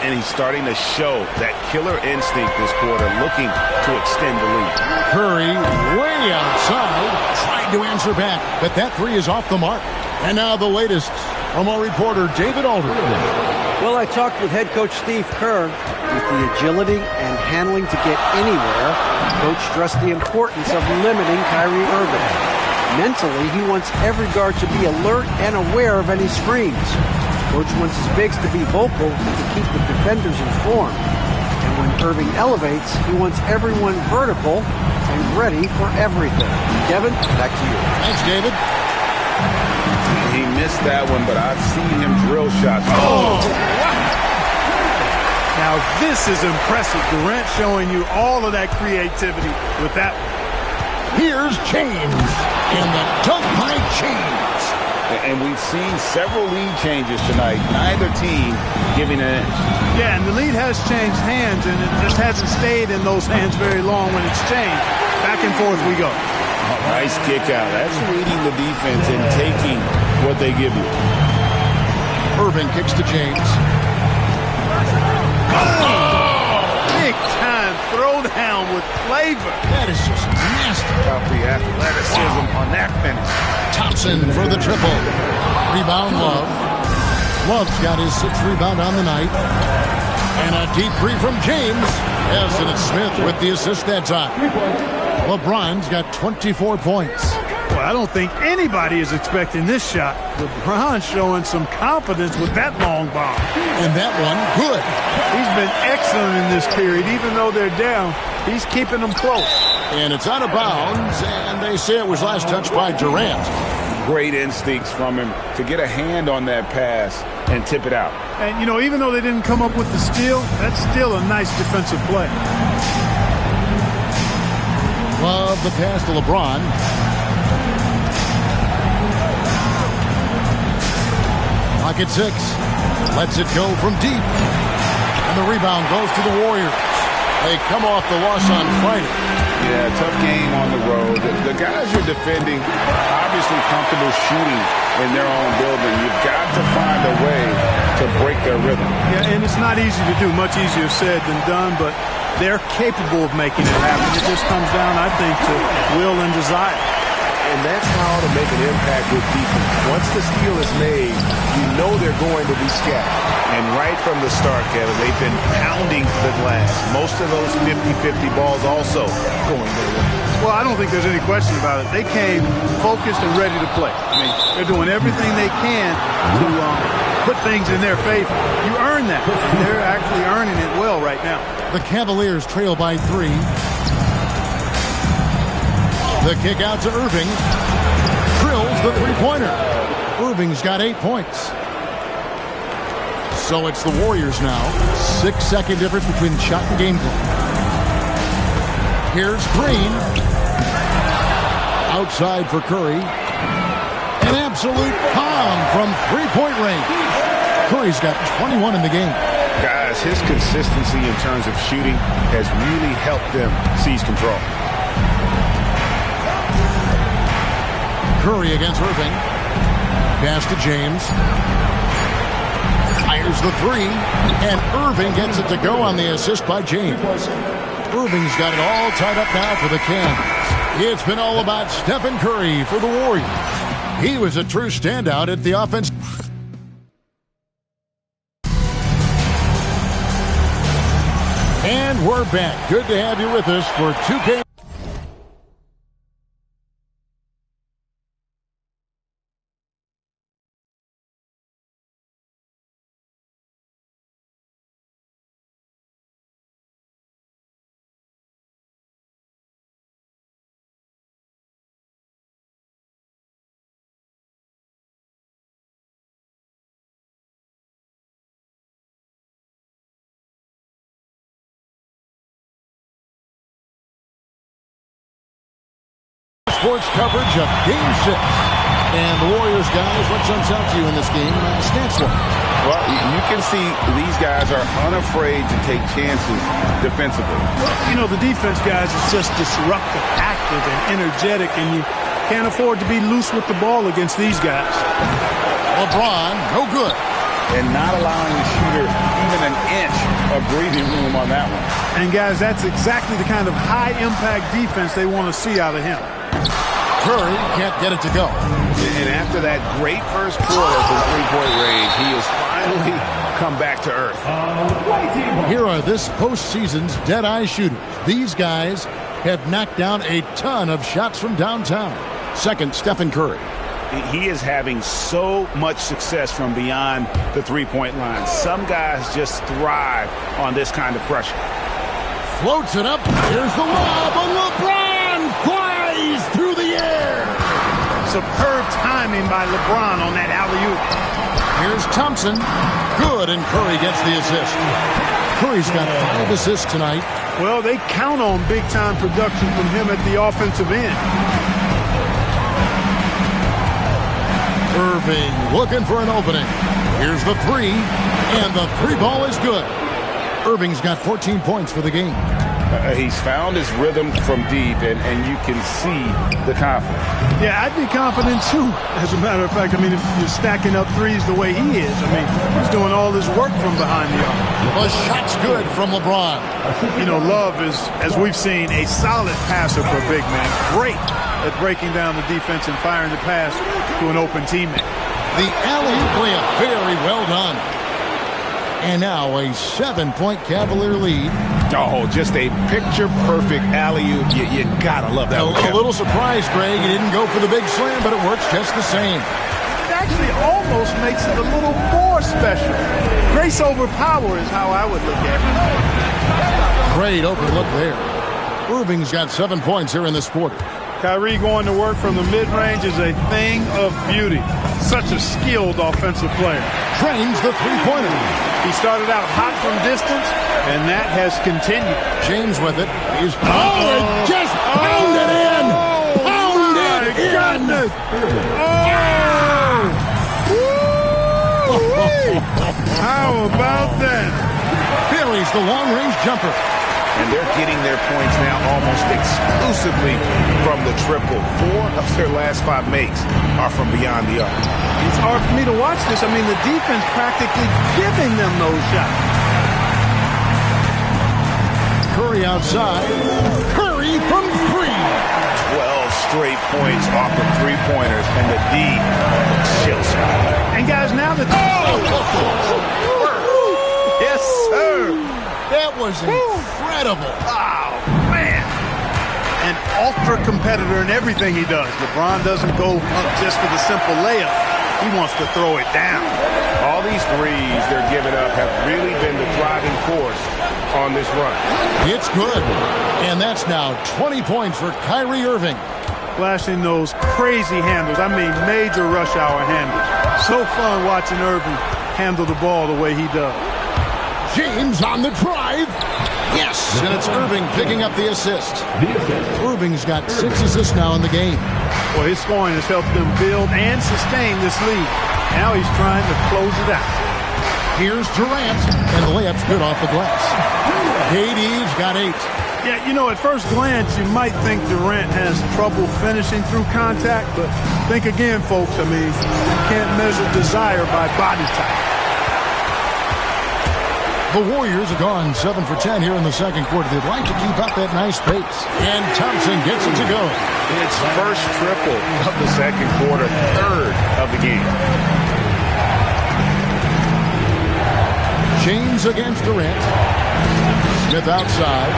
And he's starting to show that killer instinct this quarter, looking to extend the lead. Curry way outside, tried to answer back, but that three is off the mark. And now the latest from our reporter, David Alder. Well, I talked with head coach Steve Kerr. With the agility and handling to get anywhere, coach stressed the importance of limiting Kyrie Irving. Mentally, he wants every guard to be alert and aware of any screens. Coach wants his bigs to be vocal and to keep the defenders informed. And when Irving elevates, he wants everyone vertical and ready for everything. Devin, back to you. Thanks, David. He missed that one, but I've seen him drill shots. Now this is impressive. Durant showing you all of that creativity with that one. Here's James. And the dunk by James. And we've seen several lead changes tonight. Neither team giving an inch. Yeah, and the lead has changed hands, and it just hasn't stayed in those hands very long when it's changed. Back and forth we go. Oh, nice kick out. That's reading the defense and taking what they give you. Irving kicks to James. Big time throwdown with flavor. That is just nasty. About the athleticism on that finish. Thompson for the triple. Rebound, Love. Love's got his sixth rebound on the night. And a deep three from James. Yes, and it's Smith with the assist that time. LeBron's got 24 points. Well, I don't think anybody is expecting this shot. LeBron showing some confidence with that long bomb. And that one, good. He's been excellent in this period. Even though they're down, he's keeping them close. And it's out of bounds, and they say it was last touched by Durant. Great instincts from him to get a hand on that pass and tip it out. And, you know, even though they didn't come up with the steal, that's still a nice defensive play. Love the pass to LeBron. Pocket six. Lets it go from deep. And the rebound goes to the Warriors. They come off the loss on Friday. Yeah, tough game on the road. The guys you're defending are obviously comfortable shooting in their own building. You've got to find a way to break their rhythm. Yeah, and it's not easy to do. Much easier said than done, but they're capable of making it happen. It just comes down, I think, to will and desire. And that's how to make an impact with defense. Once the steal is made, you know they're going to be scattered. And right from the start, Kevin, they've been pounding the glass. Most of those 50-50 balls also going their way. Well, I don't think there's any question about it. They came focused and ready to play. I mean, they're doing everything they can to put things in their favor. You earn that, and they're actually earning it well right now. The Cavaliers trail by 3. The kick out to Irving. Drills the three-pointer. Irving's got 8 points. So it's the Warriors now. 6-second difference between shot and game clock. Here's Green. Outside for Curry. An absolute bomb from three-point range. Curry's got 21 in the game. Guys, his consistency in terms of shooting has really helped them seize control. Curry against Irving. Pass to James. Fires the three. And Irving gets it to go on the assist by James. Irving's got it all tied up now for the Cavs. It's been all about Stephen Curry for the Warriors. He was a true standout at the offense. And we're back. Good to have you with us for 2K. Sports coverage of Game 6. And the Warriors, guys, what jumps out to you in this game? Stats one. Well, you can see these guys are unafraid to take chances defensively. Well, you know, the defense, guys, is just disruptive, active, and energetic, and you can't afford to be loose with the ball against these guys. LeBron, no good. And not allowing the shooter even an inch of breathing room on that one. And, guys, that's exactly the kind of high-impact defense they want to see out of him. Curry can't get it to go. And after that great first quarter from three-point range, he has finally come back to earth. Here are this postseason's dead-eye shooters. These guys have knocked down a ton of shots from downtown. Second, Stephen Curry. He is having so much success from beyond the three-point line. Some guys just thrive on this kind of pressure. Floats it up. Here's the lob. And LeBron flies through the air. Superb timing by LeBron on that alley-oop. Here's Thompson. Good, and Curry gets the assist. Curry's got 5 assists tonight. Well, they count on big-time production from him at the offensive end. Irving looking for an opening. Here's the three, and the three ball is good. Irving's got 14 points for the game. He's found his rhythm from deep, and you can see the confidence. Yeah, I'd be confident, too, as a matter of fact. I mean, if you're stacking up threes the way he is, I mean, he's doing all his work from behind the arc. The shot's good from LeBron. You know, Love is, as we've seen, a solid passer for a big man. Great at breaking down the defense and firing the pass to an open teammate. The alley-oop layup, very well done. And now a 7-point Cavalier lead. Oh, just a picture-perfect alley-oop. You gotta love that. A little surprised, Greg. He didn't go for the big slam, but it works just the same. It actually almost makes it a little more special. Grace over power is how I would look at it. Great open look there. Irving's got 7 points here in this quarter. Kyrie going to work from the mid-range is a thing of beauty. Such a skilled offensive player. Trains the three-pointer. He started out hot from distance, and that has continued. James with it. He's just pounded in. Pounded in. Goodness. How about that? Buries the long-range jumper. And they're getting their points now almost exclusively from the triple. 4 of their last 5 makes are from beyond the arc. It's hard for me to watch this. I mean, the defense practically giving them those shots. Curry outside. Curry from 3. 12 straight points off of three-pointers, and the D chills. And guys, now that... Yes, sir. That was incredible. Oh, man. An ultra competitor in everything he does. LeBron doesn't go up just for the simple layup. He wants to throw it down. All these threes they're giving up have really been the driving force on this run. It's good. And that's now 20 points for Kyrie Irving. Flashing those crazy handles. I mean, major rush hour handles. So fun watching Irving handle the ball the way he does. James on the drive. Yes, and it's Irving picking up the assist. Irving's got 6 assists now in the game. Well, his scoring has helped them build and sustain this lead. Now he's trying to close it out. Here's Durant, and the layup's good off the glass. KD's got 8. Yeah, you know, at first glance, you might think Durant has trouble finishing through contact, but think again, folks. I mean, you can't measure desire by body type. The Warriors are gone 7 for 10 here in the second quarter. They'd like to keep up that nice pace. And Thompson gets it to go. It's first triple of the second quarter, 3rd of the game. James against Durant. Smith outside.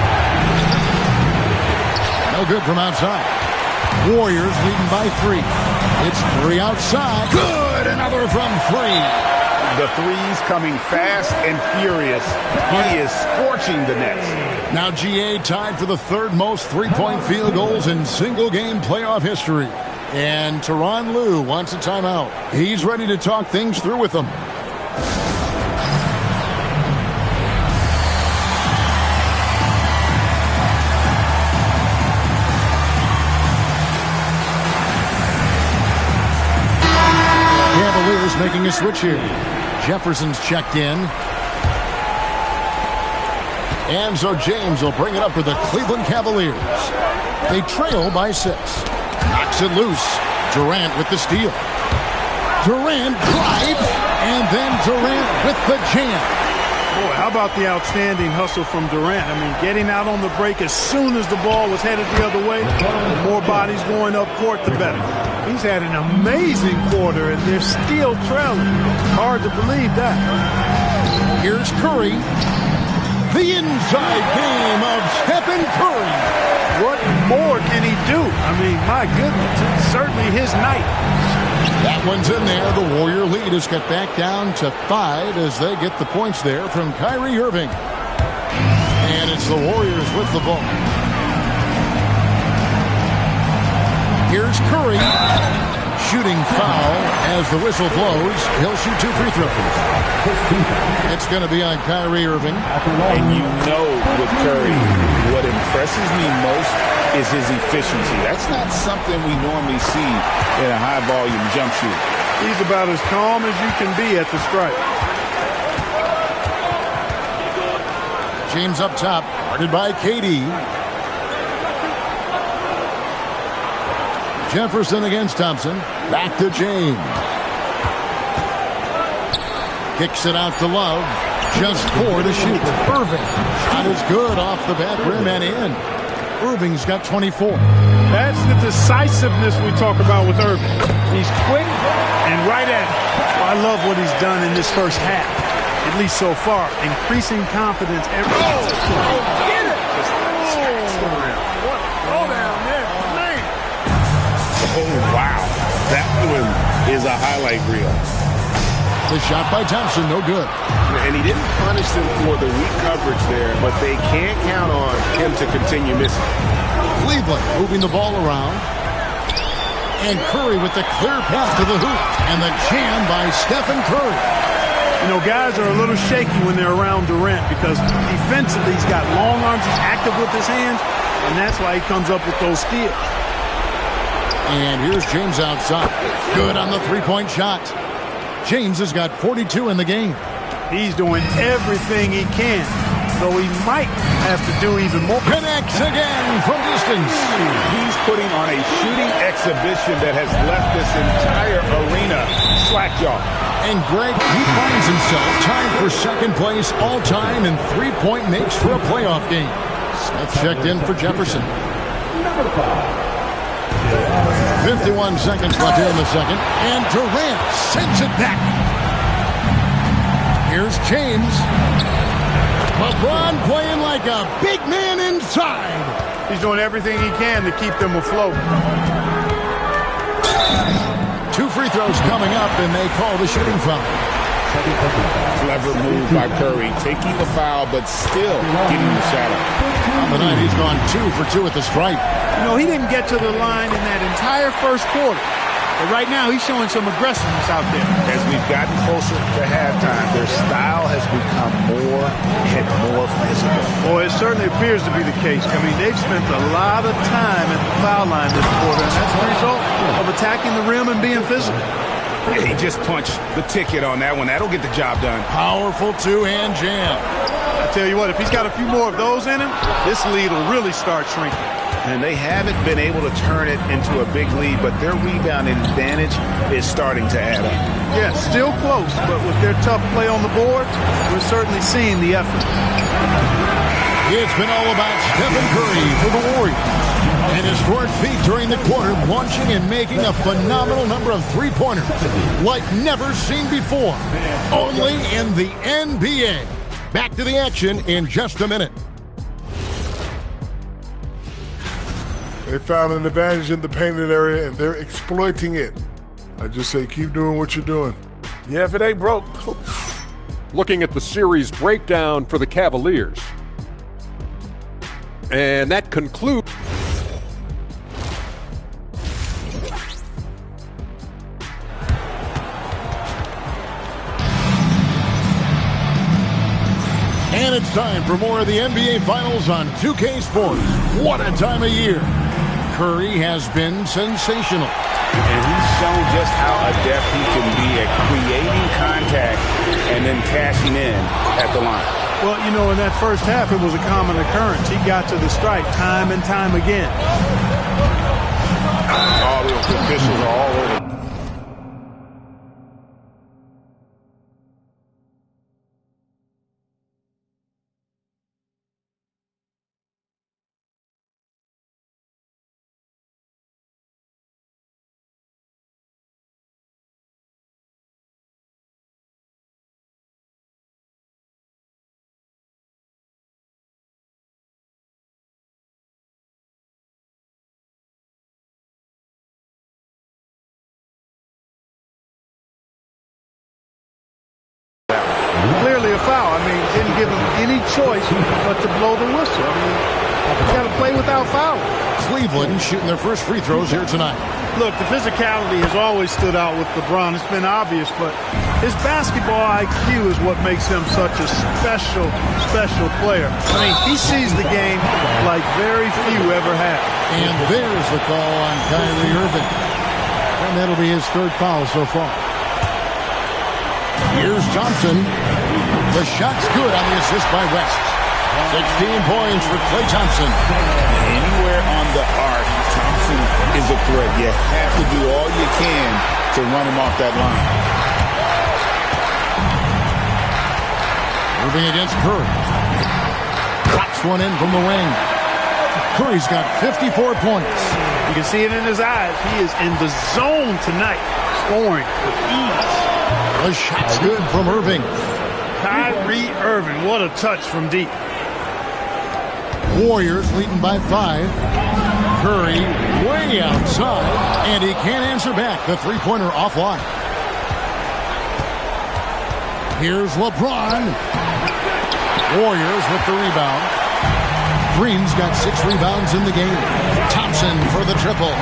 No good from outside. Warriors leading by 3. It's Curry outside. Good! Another from 3. The threes coming fast and furious. He is scorching the nets. Now GA tied for the 3rd most three-point field goals in single-game playoff history. And Tyronn Lue wants a timeout. He's ready to talk things through with them. Running a switch here. Jefferson's checked in. And so James will bring it up for the Cleveland Cavaliers. They trail by 6. Knocks it loose. Durant with the steal. Durant drives, and then Durant with the jam. Boy, how about the outstanding hustle from Durant? I mean, getting out on the break as soon as the ball was headed the other way. The more bodies going up court, the better. He's had an amazing quarter, and they're still trailing. Hard to believe that. Here's Curry. The inside game of Stephen Curry. What more can he do? I mean, my goodness, it's certainly his night. That one's in there. The Warrior lead is cut back down to 5 as they get the points there from Kyrie Irving. And it's the Warriors with the ball. Here's Curry. Shooting foul as the whistle blows. He'll shoot 2 free throws. It's going to be on Kyrie Irving. And you know with Curry, what impresses me most is his efficiency. That's not something we normally see in a high-volume jump shooter. He's about as calm as you can be at the stripe. James up top, guarded by KD. Jefferson against Thompson. Back to James. Kicks it out to Love. Just 4 to shoot. Irving. Shot is good off the back rim and in. Irving's got 24. That's the decisiveness we talk about with Irving. He's quick and right at it. I love what he's done in this first half, at least so far. Increasing confidence every time. Get it! Go down there, man. Oh, wow. That one is a highlight reel. The shot by Thompson, no good. And he didn't punish them for the weak coverage there, but they can't count on him to continue missing. Cleveland moving the ball around. And Curry with the clear pass to the hoop. And the jam by Stephen Curry. You know, guys are a little shaky when they're around Durant because defensively he's got long arms, he's active with his hands, and that's why he comes up with those steals. And here's James outside. Good on the three-point shot. James has got 42 in the game. He's doing everything he can, though he might have to do even more. Connects again from distance. He's putting on a shooting exhibition that has left this entire arena slack-jawed. And Greg, he finds himself tied for second place all-time in three-point makes for a playoff game. Smith checked in for Jefferson. 51 seconds left here in the second. And Durant sends it back. Here's James. LeBron playing like a big man inside. He's doing everything he can to keep them afloat. 2 free throws coming up, and they call the shooting foul. Clever move by Curry, taking the foul, but still getting the shot up. On the night, he's gone 2 for 2 at the stripe. You know, he didn't get to the line in that entire first quarter. But right now, he's showing some aggressiveness out there. As we've gotten closer to halftime, their style has become more and more physical. Boy, it certainly appears to be the case. I mean, they've spent a lot of time at the foul line this quarter, and that's the result of attacking the rim and being physical. Yeah, he just punched the ticket on that one. That'll get the job done. Powerful two-hand jam. I tell you what, if he's got a few more of those in him, this lead will really start shrinking. And they haven't been able to turn it into a big lead, but their rebounding advantage is starting to add up. Yeah, still close, but with their tough play on the board, we're certainly seeing the effort. It's been all about Stephen Curry for the Warriors. An historic feat during the quarter, launching and making a phenomenal number of three-pointers like never seen before. Only in the NBA. Back to the action in just a minute. They found an advantage in the painted area, and they're exploiting it. I just say keep doing what you're doing. Yeah, if it ain't broke. Looking at the series breakdown for the Cavaliers. And that concludes. And it's time for more of the NBA Finals on 2K Sports. What a time of year. Curry has been sensational. And he's shown just how adept he can be at creating contact and then cashing in at the line. Well, you know, in that first half, it was a common occurrence. He got to the stripe time and time again. All the officials are all over. Clearly a foul. I mean, didn't give him any choice but to blow the whistle. I mean, you got to play without fouling. Cleveland shooting their first free throws here tonight. Look, the physicality has always stood out with LeBron. It's been obvious, but his basketball IQ is what makes him such a special player. I mean, he sees the game like very few ever have. And there's the call on Kyrie Irving. And that'll be his third foul so far. Here's Thompson. The shot's good on the assist by West. 16 points for Klay Thompson. Anywhere on the arc, Thompson is a threat. You have to do all you can to run him off that line. Irving against Curry. Pops one in from the wing. Curry's got 54 points. You can see it in his eyes. He is in the zone tonight, scoring with ease. The shot's good from Irving. Kyrie Irving, what a touch from deep. Warriors leading by 5. Curry way outside, and he can't answer back. The three-pointer offline. Here's LeBron. Warriors with the rebound. Green's got 6 rebounds in the game. Thompson for the triple.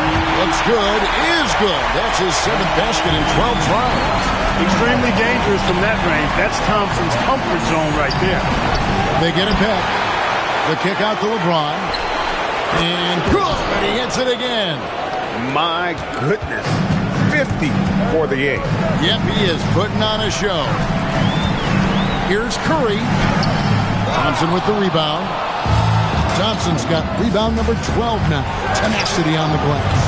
Looks good, is good. That's his 7th basket in 12 tries. Extremely dangerous from that range. That's Thompson's comfort zone right there. They get it back. The kick out to LeBron. And good, and he hits it again. My goodness. 50 for the 8. Yep, he is putting on a show. Here's Curry. Thompson with the rebound. Thompson's got rebound number 12 now. Tenacity on the glass.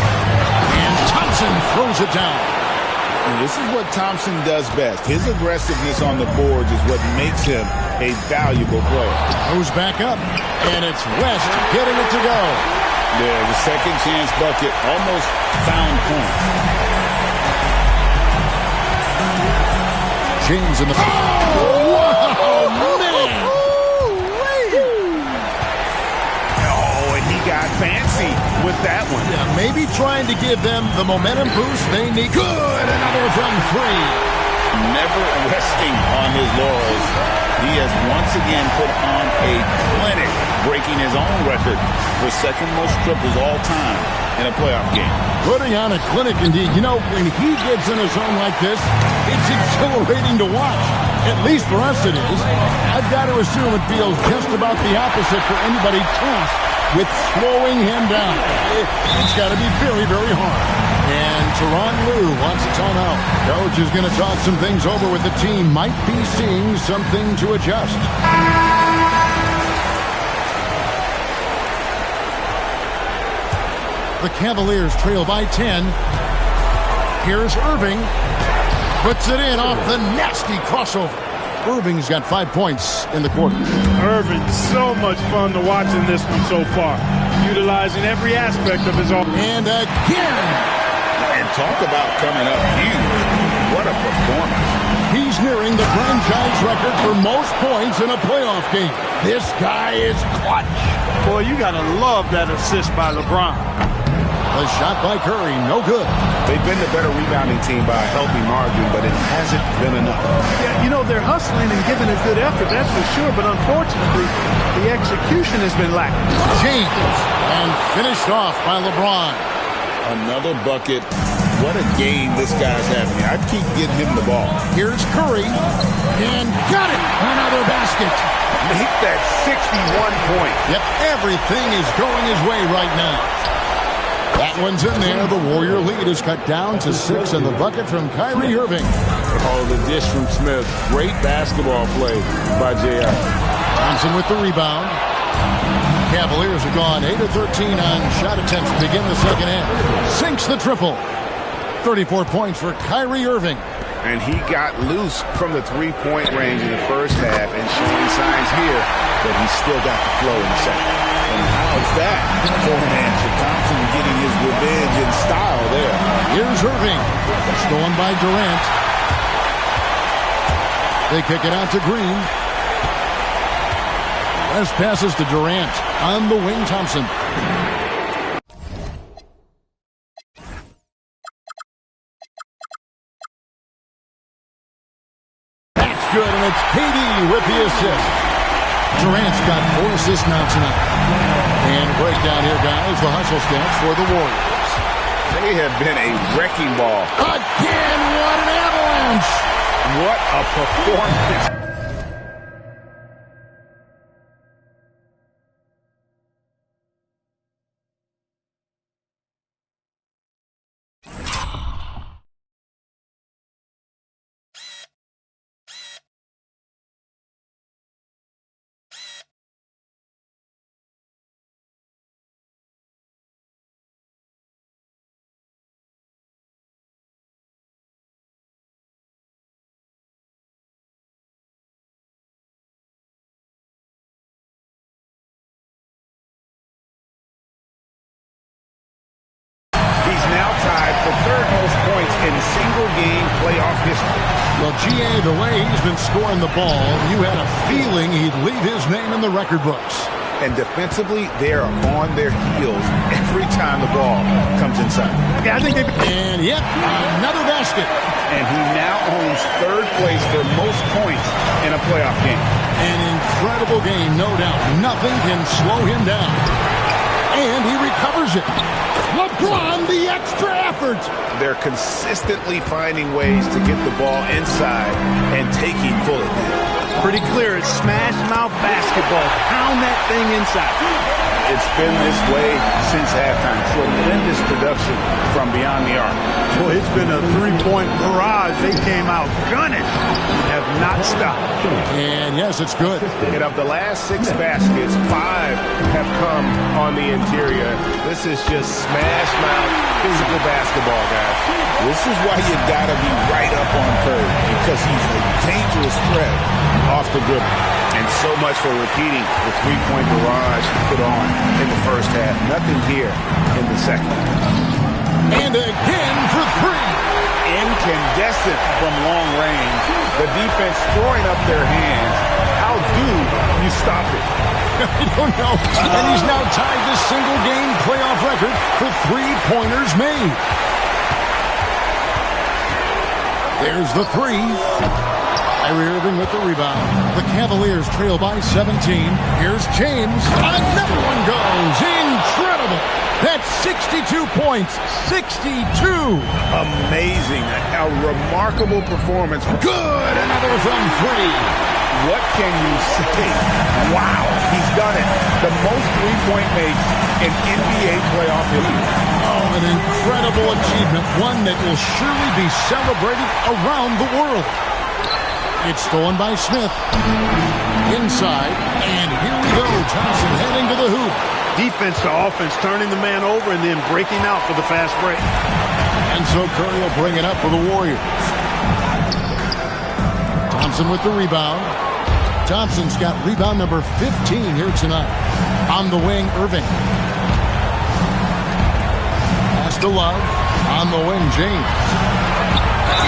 And Thompson throws it down. And this is what Thompson does best. His aggressiveness on the boards is what makes him a valuable player. Goes back up, and it's West getting it to go. Yeah, the second chance bucket almost found points. James in the... Oh, man! Oh, and he got fancy with that one. Yeah, maybe trying to give them the momentum boost they need. Good! Another from 3. Never resting on his laurels. He has once again put on a clinic, breaking his own record for second most triples all time in a playoff game. Putting on a clinic indeed. You know, when he gets in a zone like this, it's exhilarating to watch. At least for us it is. I've got to assume it feels just about the opposite for anybody tasked with slowing him down. It's got to be very, very hard. And Tyronn Lue wants a timeout. Coach is going to talk some things over with the team. Might be seeing something to adjust. The Cavaliers trail by 10. Here's Irving. Puts it in off the nasty crossover. Irving's got 5 points in the quarter. Irving, so much fun to watch in this one so far. Utilizing every aspect of his own. And again. And talk about coming up huge. What a performance. He's nearing the franchise record for most points in a playoff game. This guy is clutch. Boy, you got to love that assist by LeBron. A shot by Curry, no good. They've been the better rebounding team by a healthy margin, but it hasn't been enough. Yeah, you know, they're hustling and giving a good effort, that's for sure, but unfortunately, the execution has been lacking. James, and finished off by LeBron. Another bucket. What a game this guy's having. I keep getting him the ball. Here's Curry, and got it. Another basket. Make that 61 point. Yep, everything is going his way right now. That one's in there. The Warrior lead is cut down to 6, and the bucket from Kyrie Irving. Oh, the dish from Smith. Great basketball play by J.R. Thompson with the rebound. Cavaliers have gone 8 of 13 on shot attempts to begin the second half. Sinks the triple. 34 points for Kyrie Irving. And he got loose from the three-point range in the first half and showing signs here that he's still got the flow in the second. And how's that for an answer? Thompson getting his revenge in style there. Here's Irving. Stolen by Durant. They kick it out to Green. Last passes to Durant. On the wing, Thompson. That's good, and it's KD with the assist. Durant's got 4 assists now tonight. And breakdown here, guys, the hustle stats for the Warriors. They have been a wrecking ball. Again, what an avalanche! What a performance. Third most points in single-game playoff history. Well, G.A., the way he's been scoring the ball, you had a feeling he'd leave his name in the record books. And defensively, they're on their heels every time the ball comes inside. Yeah, I think and yep, another basket. And he now owns third place for most points in a playoff game. An incredible game, no doubt. Nothing can slow him down. And he recovers it. LeBron, the extra effort. They're consistently finding ways to get the ball inside and taking full advantage. Pretty clear. It's smash mouth basketball. Pound that thing inside. It's been this way since halftime. Tremendous production from beyond the arc. Boy, it's been a three-point barrage. They came out gunning. Have not stopped. And yes, it's good. And of the last 6 baskets, 5 have come on the interior. This is just smash mouth physical basketball, guys. This is why you gotta be right up on Curry, because he's a dangerous threat off the dribble. And so much for repeating the three-point barrage he put on in the first half. Nothing here in the second. And again for 3. Incandescent from long range. The defense throwing up their hands. How do you stop it? I don't know. And he's now tied the single-game playoff record for three-pointers made. There's the 3. Kyrie Irving with the rebound. The Cavaliers trail by 17. Here's James. Another one goes. Incredible. That's 62 points. 62. Amazing. A remarkable performance. Good. Another from 3. What can you say? Wow. He's done it. The most three-point makes in NBA playoff history. Oh, an incredible achievement. One that will surely be celebrated around the world. It's stolen by Smith. Inside. And here we go. Thompson heading to the hoop. Defense to offense, turning the man over and then breaking out for the fast break. And so Curry will bring it up for the Warriors. Thompson with the rebound. Thompson's got rebound number 15 here tonight. On the wing, Irving. Pass to Love. On the wing, James.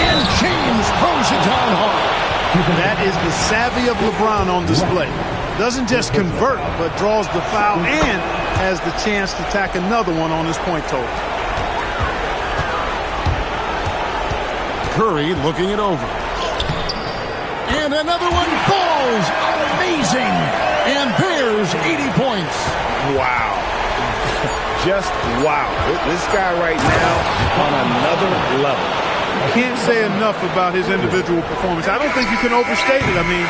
And James throws it down hard. That is the savvy of LeBron on display. Doesn't just convert, but draws the foul and has the chance to tack another one on his point total. Curry looking it over. And another one falls. Amazing. And there's 80 points. Wow. Just wow. This guy right now on another level. Can't say enough about his individual performance. I don't think you can overstate it. I mean,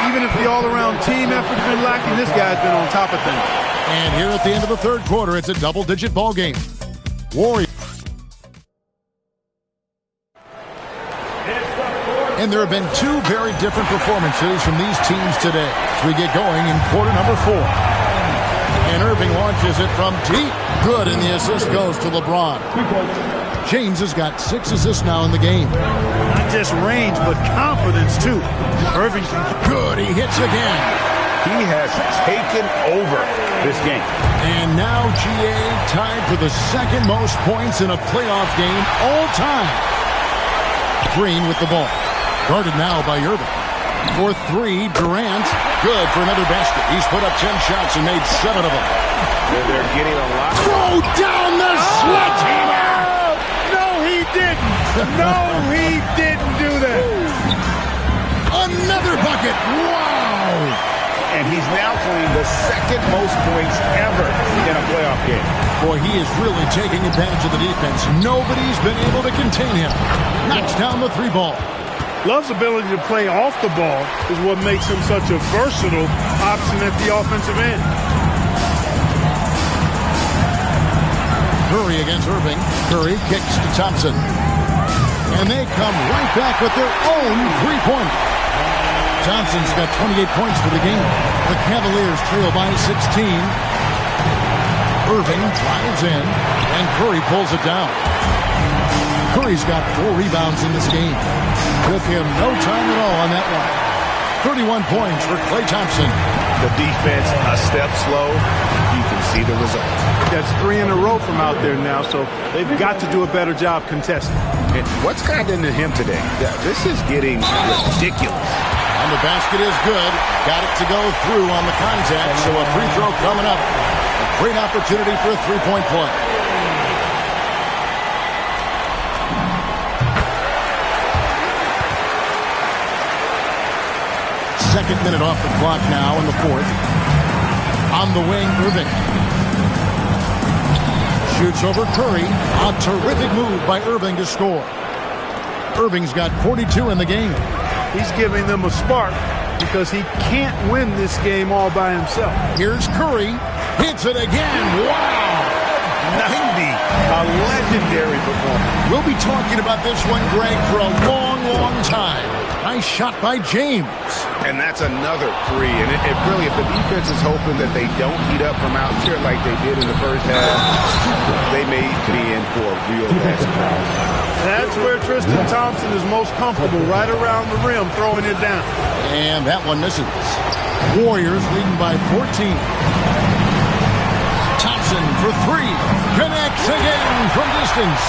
even if the all-around team effort's been lacking, this guy's been on top of things. And here at the end of the third quarter, it's a double-digit ball game. Warriors. And there have been two very different performances from these teams today as we get going in quarter number 4. And Irving launches it from deep. Good, and the assist goes to LeBron. James has got 6 assists now in the game. Not just range, but confidence, too. Irving. Good, he hits again. He has taken over this game. And now GA tied for the second most points in a playoff game all time. Green with the ball. Guarded now by Irving. For 3, Durant. Good for another basket. He's put up 10 shots and made 7 of them. They're getting a lot. Throw down the sledgehammer! No, he didn't. No, he didn't do that. Another bucket. Wow! And he's now claimed the second most points ever in a playoff game. Boy, he is really taking advantage of the defense. Nobody's been able to contain him. Knocks down the 3 ball. Love's ability to play off the ball is what makes him such a versatile option at the offensive end. Curry against Irving. Curry kicks to Thompson. And they come right back with their own 3-pointer. Thompson's got 28 points for the game. The Cavaliers trail by 16. Irving drives in, and Curry pulls it down. Curry's got 4 rebounds in this game. With him no time at all on that one. 31 points for Klay Thompson. The defense a step slow. You can see the result. That's 3 in a row from out there now, so they've got to do a better job contesting. And what's gotten into him today? This is getting ridiculous. And the basket is good. Got it to go through on the contact, so a free throw coming up. A great opportunity for a 3-point play. Second minute off the clock now in the 4th. On the wing, Irving. Shoots over Curry. A terrific move by Irving to score. Irving's got 42 in the game. He's giving them a spark because he can't win this game all by himself. Here's Curry. Hits it again. Wow! 90. A legendary performance. We'll be talking about this one, Greg, for a long, long time. Nice shot by James. And that's another 3. And it really, if the defense is hoping that they don't heat up from out here like they did in the first half, they may be in for a real basketball. That's where Tristan Thompson is most comfortable, right around the rim, throwing it down. And that one misses. Warriors leading by 14. Thompson for 3. Connects again from distance.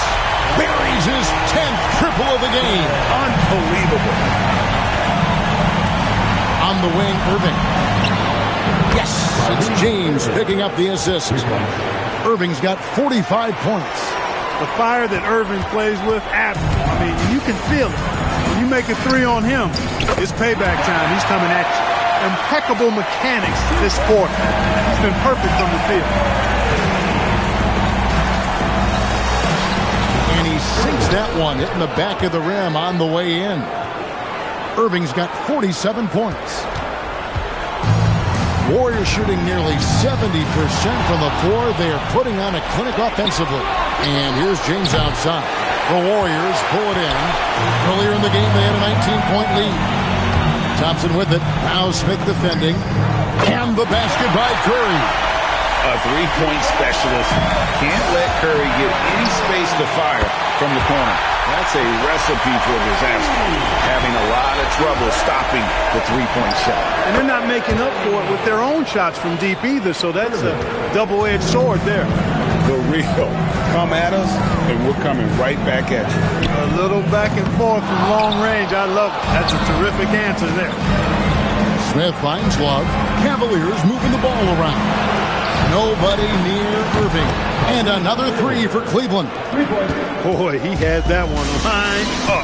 Buries his 10th triple of the game. Unbelievable. On the wing, Irving. Yes, it's James picking up the assist. Irving's got 45 points. The fire that Irving plays with, I mean, you can feel it. When you make a 3 on him, it's payback time. He's coming at you. Impeccable mechanics this quarter. He's been perfect from the field. And he sinks that one, hitting the back of the rim on the way in. Irving's got 47 points. Warriors shooting nearly 70% from the floor. They are putting on a clinic offensively. And here's James outside. The Warriors pull it in. Earlier in the game, they had a 19-point lead. Thompson with it. Now Smith defending. And the basket by Curry. A 3-point specialist. Can't let Curry get any space to fire from the corner. That's a recipe for disaster. Having a lot of trouble stopping the 3-point shot. And they're not making up for it with their own shots from deep either, so that's a double-edged sword there. The real. Come at us, and we're coming right back at you. A little back and forth from long range. I love it. That's a terrific answer there. Smith finds Love. Cavaliers moving the ball around. Nobody near Irving. And another 3 for Cleveland. Boy, he had that one lined up.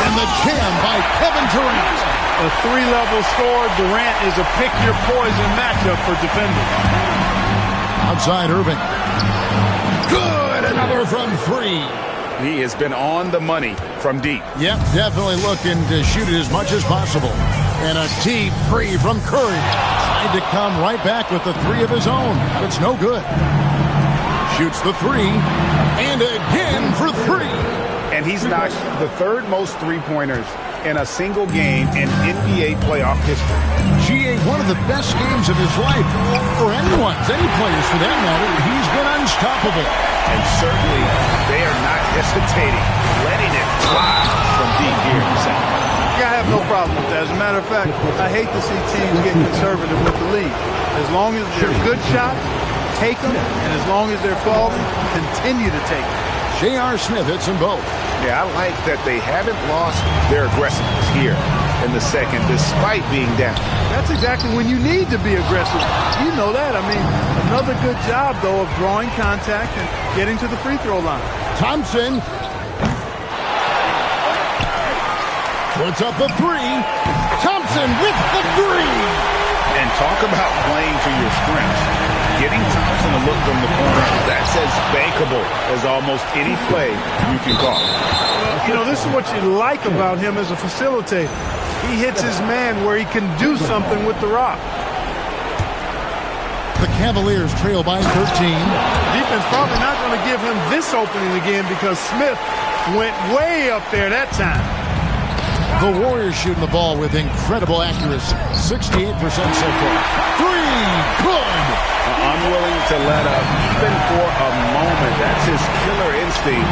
And the jam by Kevin Durant. A 3-level score. Durant is a pick-your-poison matchup for defenders. Outside Irving. Good. Another from 3. He has been on the money from deep. Yep, definitely looking to shoot it as much as possible. And a deep 3 from Curry. Tried to come right back with the 3 of his own, but it's no good. Shoots the three. And again for three. And he's knocked the third most three-pointers in a single game in NBA playoff history. GA, one of the best games of his life, or anyone's, any players for that matter. He's been unstoppable. And certainly they are not hesitating, letting it fly from deep here in the second. Yeah, I have no problem with that. As a matter of fact, I hate to see teams get conservative with the lead. As long as they're good shots, take them. And as long as they're falling, continue to take them. J.R. Smith hits them both. Yeah, I like that they haven't lost their aggressiveness here in the second, despite being down. That's exactly when you need to be aggressive. You know that. I mean, another good job, though, of drawing contact and getting to the free throw line. Thompson puts up the three. Thompson with the three. And talk about playing to your strengths. Getting Thompson to look from the corner, that's as bankable as almost any play you can call. You know, this is what you like about him as a facilitator. He hits his man where he can do something with the rock. The Cavaliers trail by 13. Defense probably not going to give him this opening again because Smith went way up there that time. The Warriors shooting the ball with incredible accuracy. 68% so far. Three, good. Unwilling to let up even for a moment. That's his killer instinct,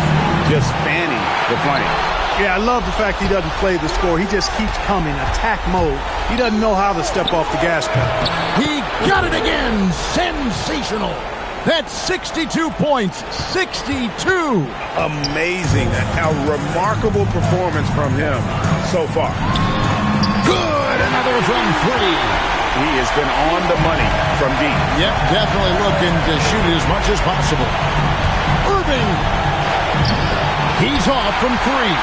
just fanning the flame. Yeah, I love the fact he doesn't play the score. He just keeps coming, attack mode. He doesn't know how to step off the gas pedal. He got it again. Sensational. That's 62 points. 62. Amazing. A remarkable performance from him so far. Good. Another from three. He has been on the money from deep. Yep, definitely looking to shoot it as much as possible. Irving. He's off from three.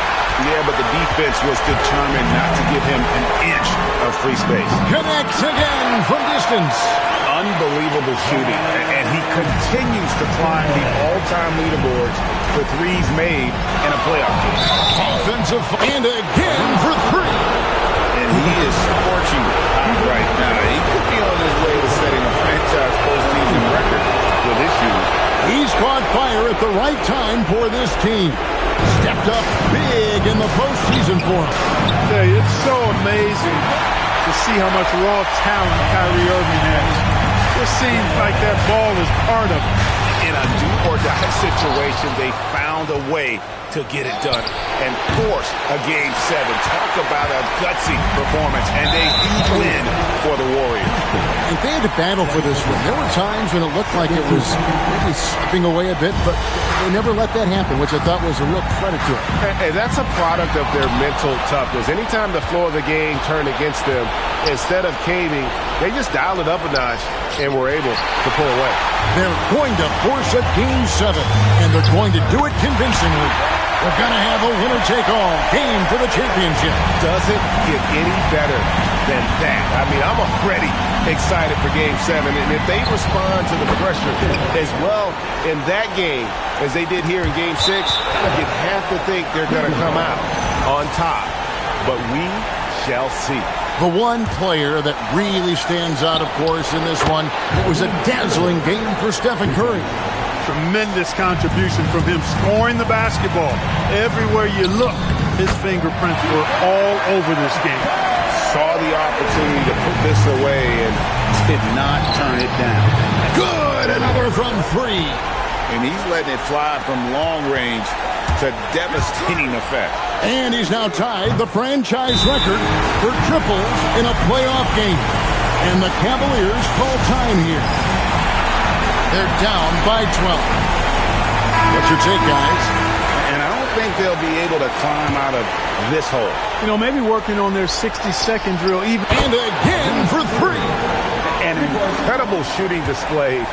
Yeah, but the defense was determined not to give him an inch of free space. Connects again from distance. Unbelievable shooting, and he continues to climb the all-time leaderboards for threes made in a playoff game. Offensive, and again for three. And he is scorching hot right now. He could be on his way to setting a franchise postseason record with this shooting. He's caught fire at the right time for this team. Stepped up big in the postseason for him. I tell you, it's so amazing to see how much raw talent Kyrie Irving has. It seems like that ball is part of it. In a do-or-die situation, they found a way to get it done and force a Game 7. Talk about a gutsy performance and a huge win for the Warriors. If they had to battle for this win, there were times when it looked like it was maybe slipping away a bit, but they never let that happen, which I thought was a real credit to them. Hey, that's a product of their mental toughness. Anytime the floor of the game turned against them, instead of caving, they just dialed it up a notch and were able to pull away. They're going to force a Game 7, and they're going to do it convincingly. They're going to have a winner-take-all game for the championship. Doesn't get any better than that. I mean, I'm already excited for Game 7, and if they respond to the pressure as well in that game as they did here in Game 6, you'd have to think they're going to come out on top. But we shall see. The one player that really stands out, of course, in this one, it was a dazzling game for Stephen Curry. Tremendous contribution from him scoring the basketball. Everywhere you look, his fingerprints were all over this game. Saw the opportunity to put this away and did not turn it down. Good, another from three. And he's letting it fly from long range to devastating effect. And he's now tied the franchise record for triples in a playoff game. And the Cavaliers call time here. They're down by 12. What's your take, guys? And I don't think they'll be able to climb out of this hole. You know, maybe working on their 60-second drill even. And again for three. An incredible shooting display,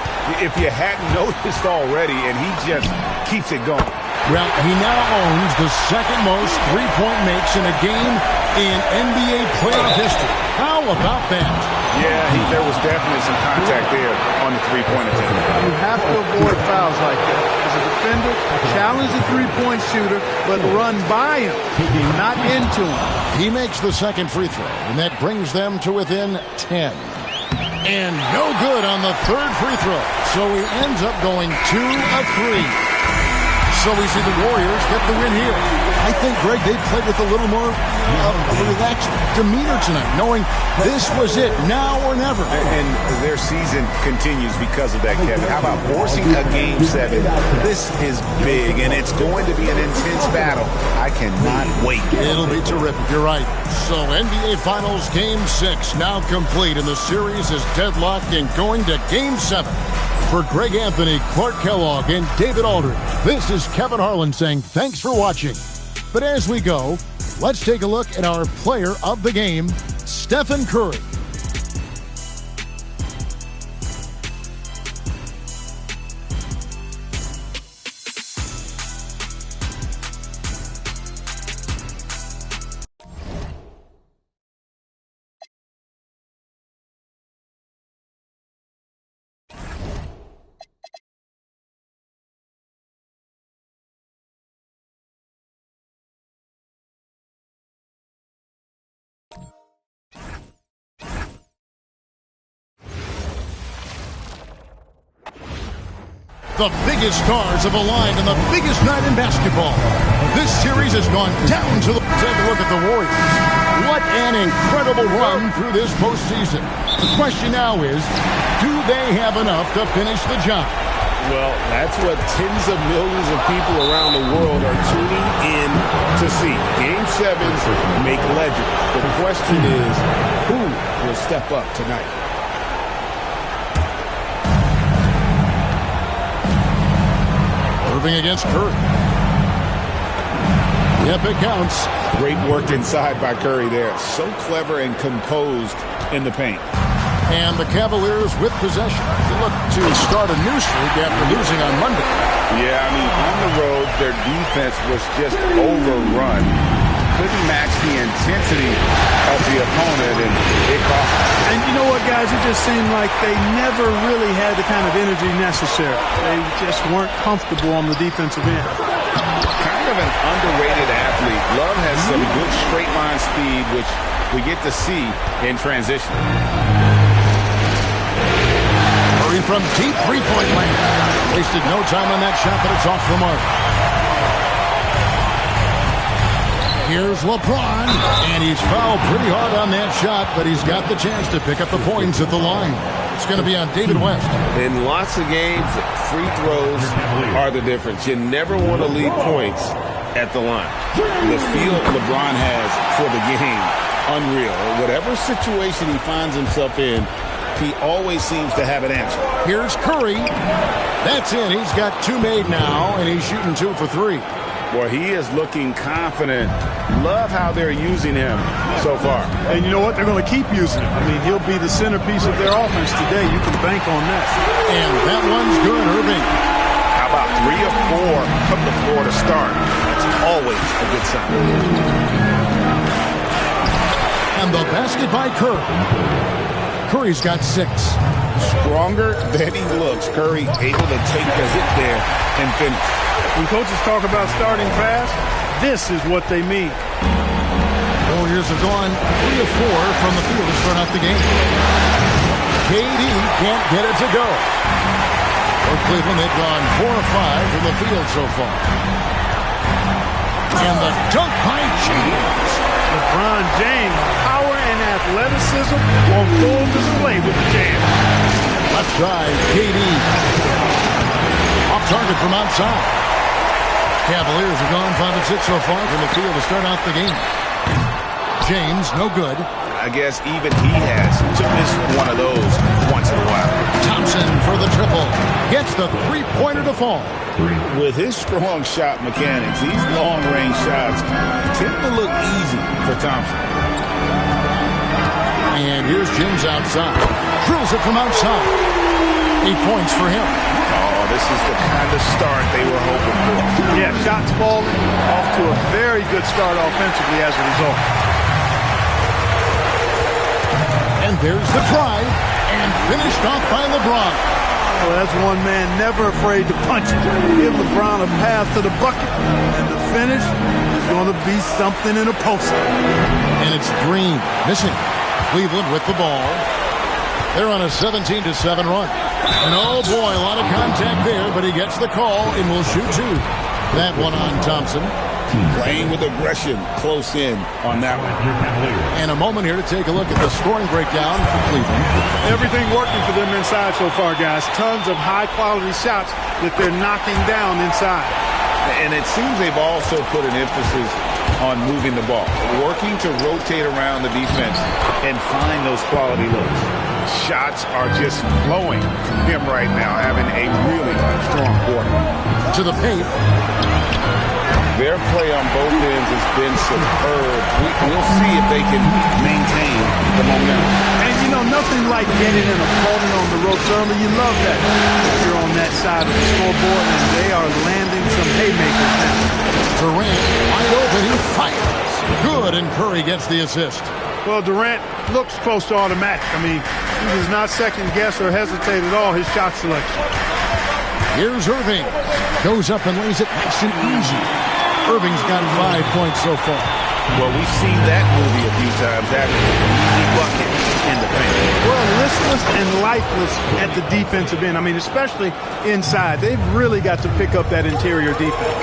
if you hadn't noticed already, and he just keeps it going. Well, he now owns the second most three-point makes in a game in NBA playoff history. How about that? Yeah, there was definitely some contact there on the three-point attempt. You have to avoid fouls like that. As a defender, challenge the three-point shooter, but run by him, not into him. He makes the second free throw, and that brings them to within 10. And no good on the third free throw. So he ends up going 2 of 3. So we see the Warriors get the win here. I think, Greg, they played with a little more of a relaxed demeanor tonight, knowing this was it, now or never. And their season continues because of that, Kevin. How about forcing a Game 7? This is big, and it's going to be an intense battle. I cannot wait. It'll be terrific. You're right. So NBA Finals Game 6 now complete, and the series is deadlocked and going to Game 7. For Greg Anthony, Clark Kellogg, and David Aldridge, this is Kevin Harlan saying thanks for watching. But as we go, let's take a look at our player of the game, Stephen Curry. The biggest stars have aligned in the biggest night in basketball. This series has gone down to the... Take a look at the Warriors. What an incredible run through this postseason. The question now is, do they have enough to finish the job? Well, that's what tens of millions of people around the world are tuning in to see. Game 7s make legends. The question is, who will step up tonight? Irving against Curry. Yep, it counts. Great work inside by Curry there. So clever and composed in the paint. And the Cavaliers with possession. They look to start a new streak after losing on Monday. Yeah, I mean, on the road, their defense was just overrun. Couldn't match the intensity of the opponent, and it cost them. And you know what, guys? It just seemed like they never really had the kind of energy necessary. They just weren't comfortable on the defensive end. Kind of an underrated athlete. Love has some good straight line speed, which we get to see in transition. Curry from deep three-point land. Wasted no time on that shot, but it's off the mark. Here's LeBron, and he's fouled pretty hard on that shot, but he's got the chance to pick up the points at the line. It's going to be on David West. In lots of games, free throws are the difference. You never want to leave points at the line. The feel LeBron has for the game, unreal. Whatever situation he finds himself in, he always seems to have an answer. Here's Curry. That's it. He's got 2 made now, and he's shooting 2 for 3. Boy, he is looking confident. Love how they're using him so far. And you know what? They're going to keep using him. I mean, he'll be the centerpiece of their offense today. You can bank on that. And that one's good, Irving. How about 3 of 4 from the floor to start? It's always a good sign. And the basket by Curry. Curry's got 6. Stronger than he looks. Curry able to take the hit there and finish. When coaches talk about starting fast, this is what they mean. Warriors have gone 3 of 4 from the field to start out the game. KD can't get it to go. For Cleveland, they've gone 4 of 5 from the field so far. And the dunk by James. LeBron James, power and athleticism on full display with the jam. Left side, KD. Off target from outside. Cavaliers have gone 5 of 6 so far from the field to start out the game. James, no good. I guess even he has to miss one of those once in a while. Thompson for the triple. Gets the three-pointer to fall. With his strong shot mechanics, these long-range shots tend to look easy for Thompson. And here's James outside. Drills it from outside. 8 points for him. Oh, this is the kind of start they were hoping for. Yeah, shots falling off to a very good start offensively as a result. And there's the drive, and finished off by LeBron. Well, that's one man never afraid to punch it. Give LeBron a path to the bucket, and the finish is going to be something in a poster. And it's Green missing. Cleveland with the ball. They're on a 17-7 run. And oh boy, a lot of contact there, but he gets the call and will shoot two. That one on Thompson. Playing with aggression close in on that one. And a moment here to take a look at the scoring breakdown for Cleveland. Everything working for them inside so far, guys. Tons of high-quality shots that they're knocking down inside. And it seems they've also put an emphasis on moving the ball, working to rotate around the defense and find those quality looks. Shots are just flowing from him right now, having a really strong quarter. To the paint. Their play on both ends has been superb. We'll see if they can maintain the momentum. And, you know, nothing like getting an opponent on the ropes early. You love that. If you're on that side of the scoreboard, and they are landing some haymakers now. Durant, wide open, he fires. Good, and Curry gets the assist. Well, Durant looks close to automatic. I mean, he does not second-guess or hesitate at all his shot selection. Here's Irving. Goes up and lays it nice and easy. Irving's got 5 points so far. Well, we've seen that movie a few times, having an easy bucket in the paint. Well, listless and lifeless at the defensive end. I mean, especially inside. They've really got to pick up that interior defense.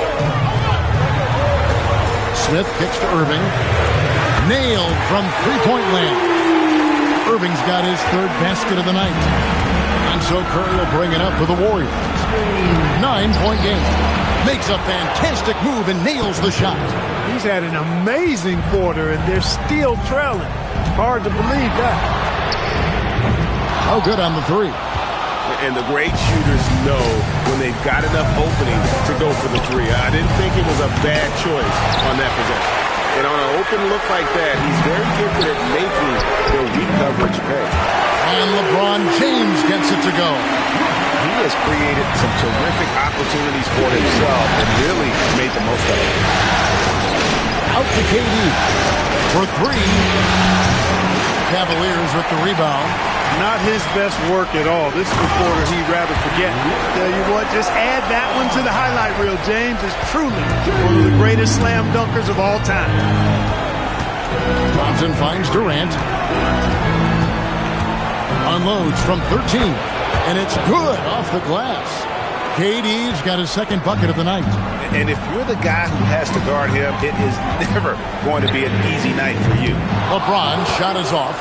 Smith kicks to Irving. Nailed from three-point land. Irving's got his third basket of the night. And so Curry will bring it up for the Warriors. 9-point game. Makes a fantastic move and nails the shot. He's had an amazing quarter, and they're still trailing. Hard to believe that. Oh, good on the three. And the great shooters know when they've got enough opening to go for the three. I didn't think it was a bad choice on that possession. And on an open look like that, he's very gifted at making the weak coverage pay. And LeBron James gets it to go. He has created some terrific opportunities for himself and really made the most of it. Out to KD for three. Cavaliers with the rebound. Not his best work at all. This is the quarter he'd rather forget. Tell you what, just add that one to the highlight reel. James is truly one of the greatest slam dunkers of all time. Thompson finds Durant. Unloads from 13. And it's good off the glass. KD's got his second bucket of the night. And if you're the guy who has to guard him, it is never going to be an easy night for you. LeBron shot is off.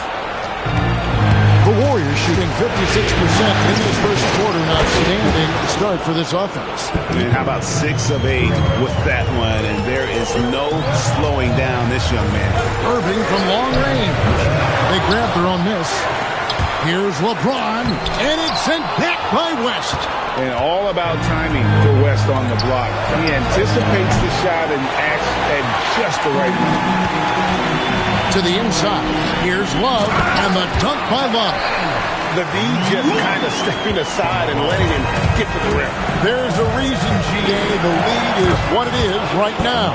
The Warriors shooting 56% in this first quarter. An outstanding start for this offense. And how about 6 of 8 with that one? And there is no slowing down this young man. Irving from long range. They grab their own miss. Here's LeBron, and it's sent back by West. And all about timing for West on the block. He anticipates the shot and acts at just the right moment. To the inside. Here's Love, and the dunk by Love. The D just kind of stepping aside and letting him get to the rim. There's a reason, GA, the lead is what it is right now.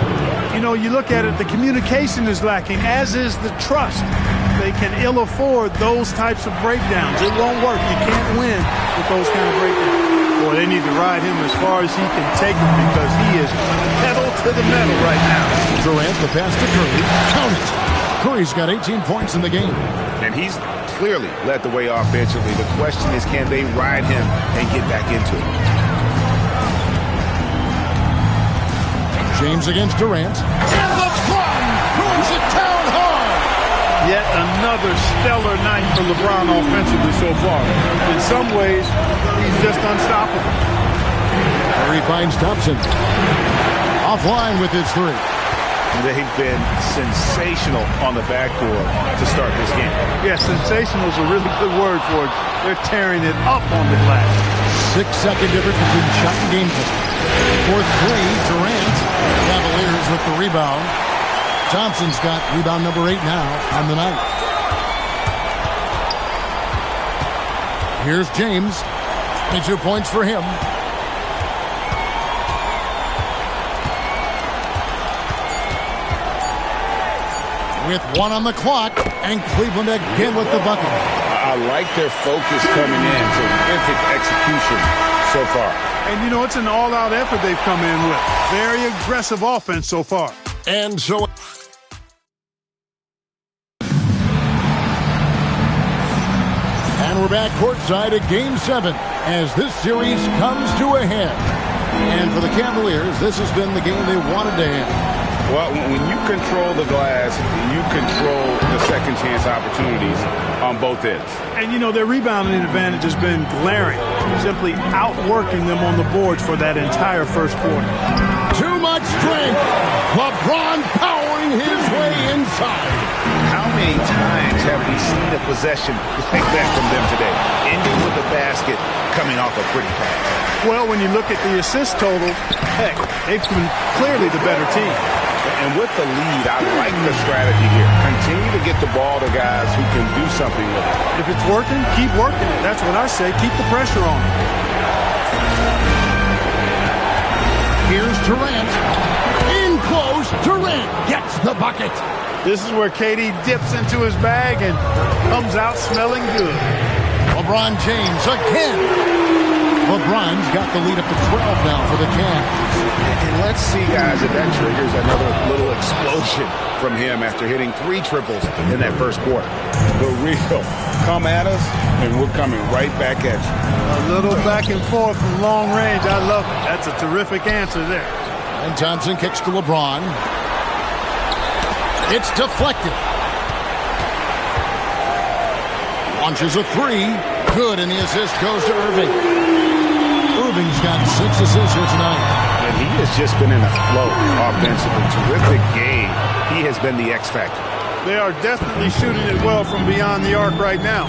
You know, you look at it, the communication is lacking, as is the trust. They can ill afford those types of breakdowns. It won't work. You can't win with those kind of breakdowns. Boy, they need to ride him as far as he can take him because he is pedal to the metal right now. Durant, the pass to Curry. Count it. Curry's got 18 points in the game. And he's clearly led the way offensively. The question is, can they ride him and get back into it? James against Durant. And LeBron throws it down hard. Yet another stellar night for LeBron offensively so far. In some ways, he's just unstoppable. Curry finds Thompson. Offline with his three. They've been sensational on the backboard to start this game. Yeah, sensational is a really good word for it. They're tearing it up on the glass. 6-second difference between shot and game time. For three, Durant. Cavaliers with the rebound. Thompson's got rebound number 8 now on the night. Here's James. 22 points for him. With 1 on the clock, and Cleveland again with the bucket. I like their focus coming in. Terrific execution so far. And, you know, it's an all-out effort they've come in with. Very aggressive offense so far. And so... And we're back courtside at Game 7 as this series comes to a head. And for the Cavaliers, this has been the game they wanted to have. Well, when you control the glass, you control the second chance opportunities on both ends. And, you know, their rebounding advantage has been glaring, simply outworking them on the boards for that entire first quarter. Too much strength. LeBron powering his way inside. How many times have we seen a possession like that from them today? Ending with the basket, coming off a pretty pass. Well, when you look at the assist totals, heck, they've been clearly the better team. And with the lead, I like the strategy here. Continue to get the ball to guys who can do something with it. If it's working, keep working it. That's what I say. Keep the pressure on. Here's Durant. In close, Durant gets the bucket. This is where KD dips into his bag and comes out smelling good. LeBron James again. LeBron's got the lead up to 12 now for the Cavs. And let's see, guys, if that triggers another little explosion from him after hitting 3 triples in that first quarter. The real come at us, and we're coming right back at you. A little back and forth from long range. I love it. That's a terrific answer there. And Thompson kicks to LeBron. It's deflected. Launches a 3. Good, and the assist goes to Irving. Irving's got 6 assists here tonight. And he has just been in a flow offensively. Terrific game. He has been the X factor. They are definitely shooting it well from beyond the arc right now.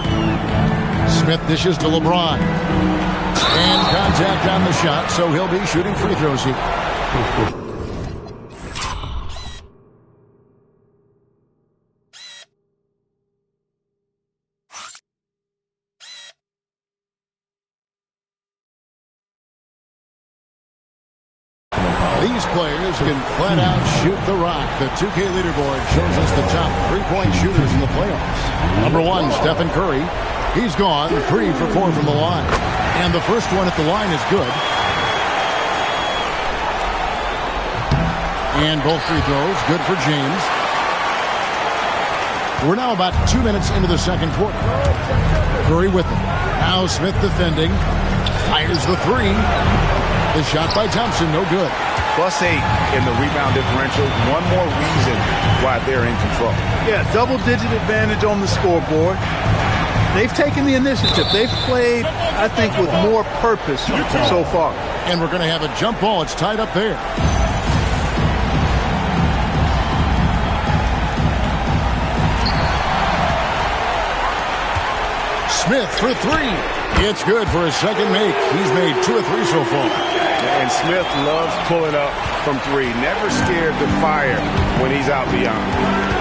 Smith dishes to LeBron. And contact on the shot, so he'll be shooting free throws here. These players can flat out shoot the rock. The 2K leaderboard shows us the top 3-point shooters in the playoffs. Number 1, Stephen Curry. He's gone 3 for 4 from the line. And the first one at the line is good. And both free throws, good for James. We're now about 2 minutes into the second quarter. Curry with it. Now Smith defending. Fires the 3. The shot by Thompson, no good. +8 in the rebound differential. One more reason why they're in control. Yeah, double-digit advantage on the scoreboard. They've taken the initiative. They've played, I think, with more purpose so far. And we're going to have a jump ball. It's tied up there. Smith for 3. It's good for his second make. He's made 2 or 3 so far. And Smith loves pulling up from 3. Never scared to fire when he's out beyond.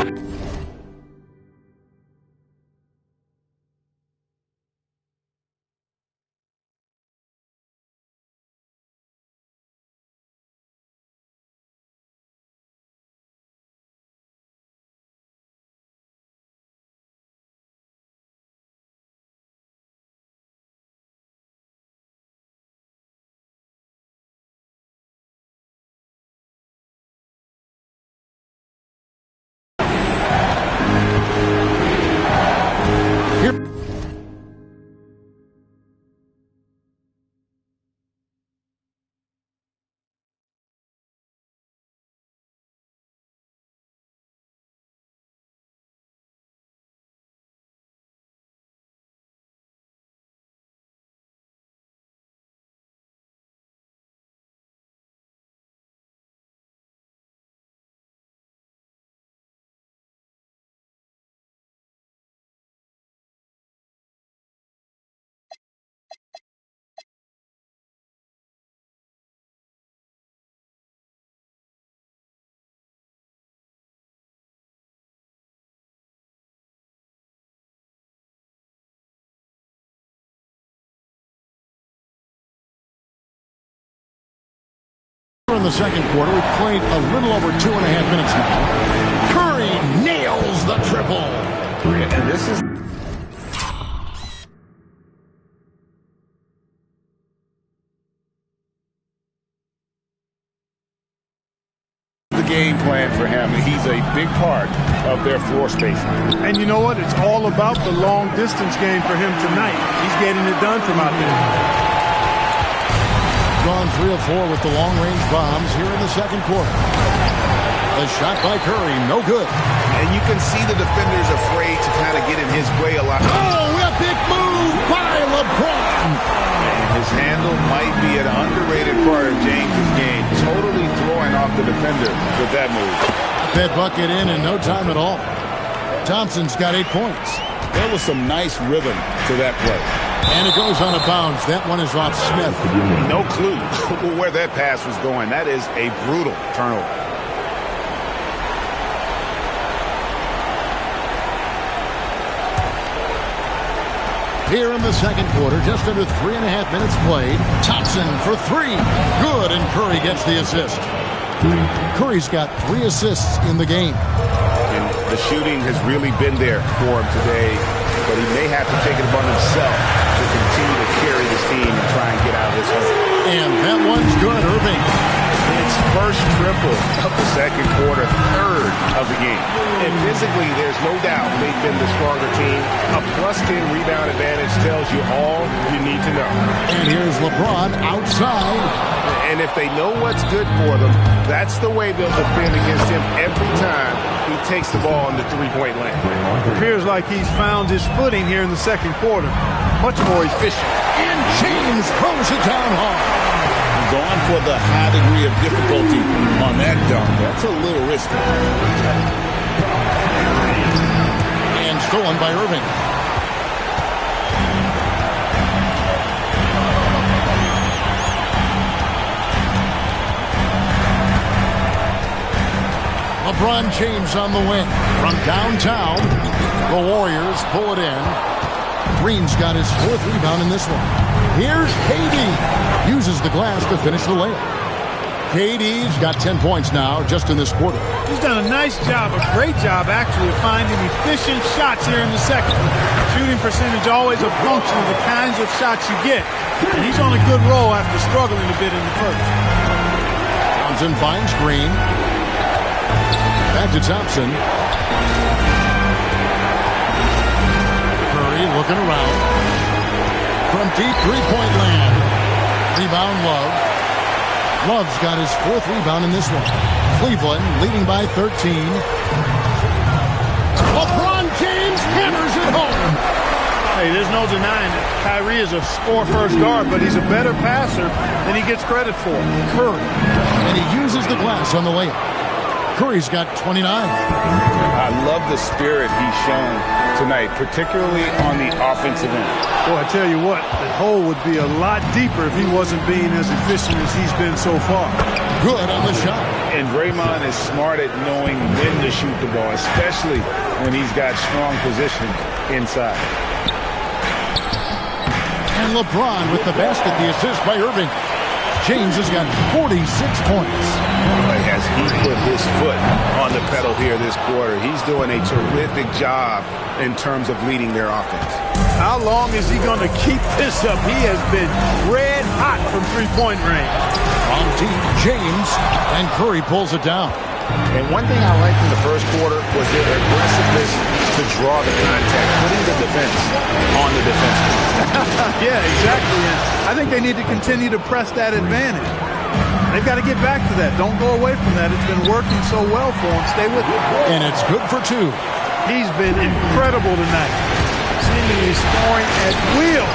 In the second quarter, we've played a little over 2.5 minutes now. Curry nails the triple. And this is game plan for him. He's a big part of their floor spacing. And you know what? It's all about the long distance game for him tonight. He's getting it done from out there. Gone 3 of 4 with the long-range bombs here in the second quarter. A shot by Curry, no good. And you can see the defenders afraid to kind of get in his way a lot. Oh, epic move by LeBron. And his handle might be an underrated part of James's game. Totally throwing off the defender with that move. That bucket in no time at all. Thompson's got 8 points. There was some nice rhythm to that play. And it goes on a bounce. That one is off Smith. No clue where that pass was going. That is a brutal turnover. Here in the second quarter, just under 3.5 minutes played. Thompson for 3. Good, and Curry gets the assist. Curry's got 3 assists in the game. And the shooting has really been there for him today, but he may have to take it upon himself to continue to carry this team and try and get out of this hole. And that one's good, Irving. It's first triple of the second quarter, third of the game. And physically, there's no doubt they've been the stronger team. A +10 rebound advantage tells you all you need to know. And here's LeBron outside. And if they know what's good for them, that's the way they'll defend against him every time he takes the ball in the three-point lane. Appears like he's found his footing here in the second quarter. Much more efficient. And James throws it down hard. Gone for the high degree of difficulty on that dunk. That's a little risky. And stolen by Irving. LeBron James on the wing. From downtown, the Warriors pull it in. Green's got his 4th rebound in this one. Here's KD. Uses the glass to finish the layup. KD's got 10 points now just in this quarter. He's done a nice job, a great job actually, of finding efficient shots here in the second. Shooting percentage always a function of the kinds of shots you get. And he's on a good roll after struggling a bit in the first. Thompson finds Green. Back to Thompson. Curry looking around. From deep three-point land. Rebound Love. Love's got his 4th rebound in this one. Cleveland leading by 13. LeBron James hammers it home. Hey, there's no denying it. Kyrie is a score-first guard, but he's a better passer than he gets credit for. Curry. And he uses the glass on the layup. Curry's got 29. I love the spirit he's shown tonight, particularly on the offensive end. Boy, I tell you what, the hole would be a lot deeper if he wasn't being as efficient as he's been so far. Good on the shot. And Draymond is smart at knowing when to shoot the ball, especially when he's got strong position inside. And LeBron with the basket, the assist by Irving. James has got 46 points. As he put his foot on the pedal here this quarter, he's doing a terrific job in terms of leading their offense. How long is he going to keep this up? He has been red hot from three-point range. On deep, James, and Curry pulls it down. And one thing I liked in the first quarter was their aggressiveness to draw the contact, putting the defense on the defense. Yeah, exactly. And I think they need to continue to press that advantage. They've got to get back to that. Don't go away from that. It's been working so well for them. Stay with it. And it's good for 2. He's been incredible tonight. Seemingly scoring at will.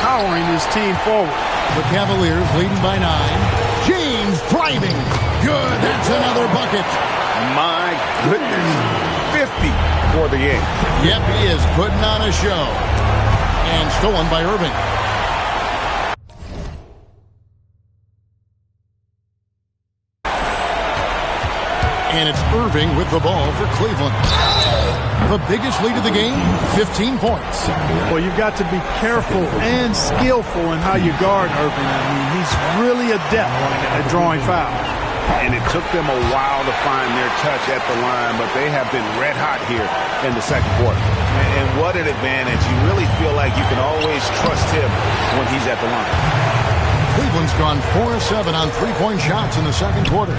powering his team forward. The Cavaliers leading by 9. James driving. Good. That's another bucket. My goodness. 50 for the game. Yep, he is putting on a show. And stolen by Irving. And it's Irving with the ball for Cleveland. The biggest lead of the game, 15 points. Well, you've got to be careful and skillful in how you guard Irving. I mean, he's really adept at drawing fouls. And it took them a while to find their touch at the line, but they have been red hot here in the second quarter. And what an advantage. You really feel like you can always trust him when he's at the line. Cleveland's gone 4 of 7 on three-point shots in the second quarter.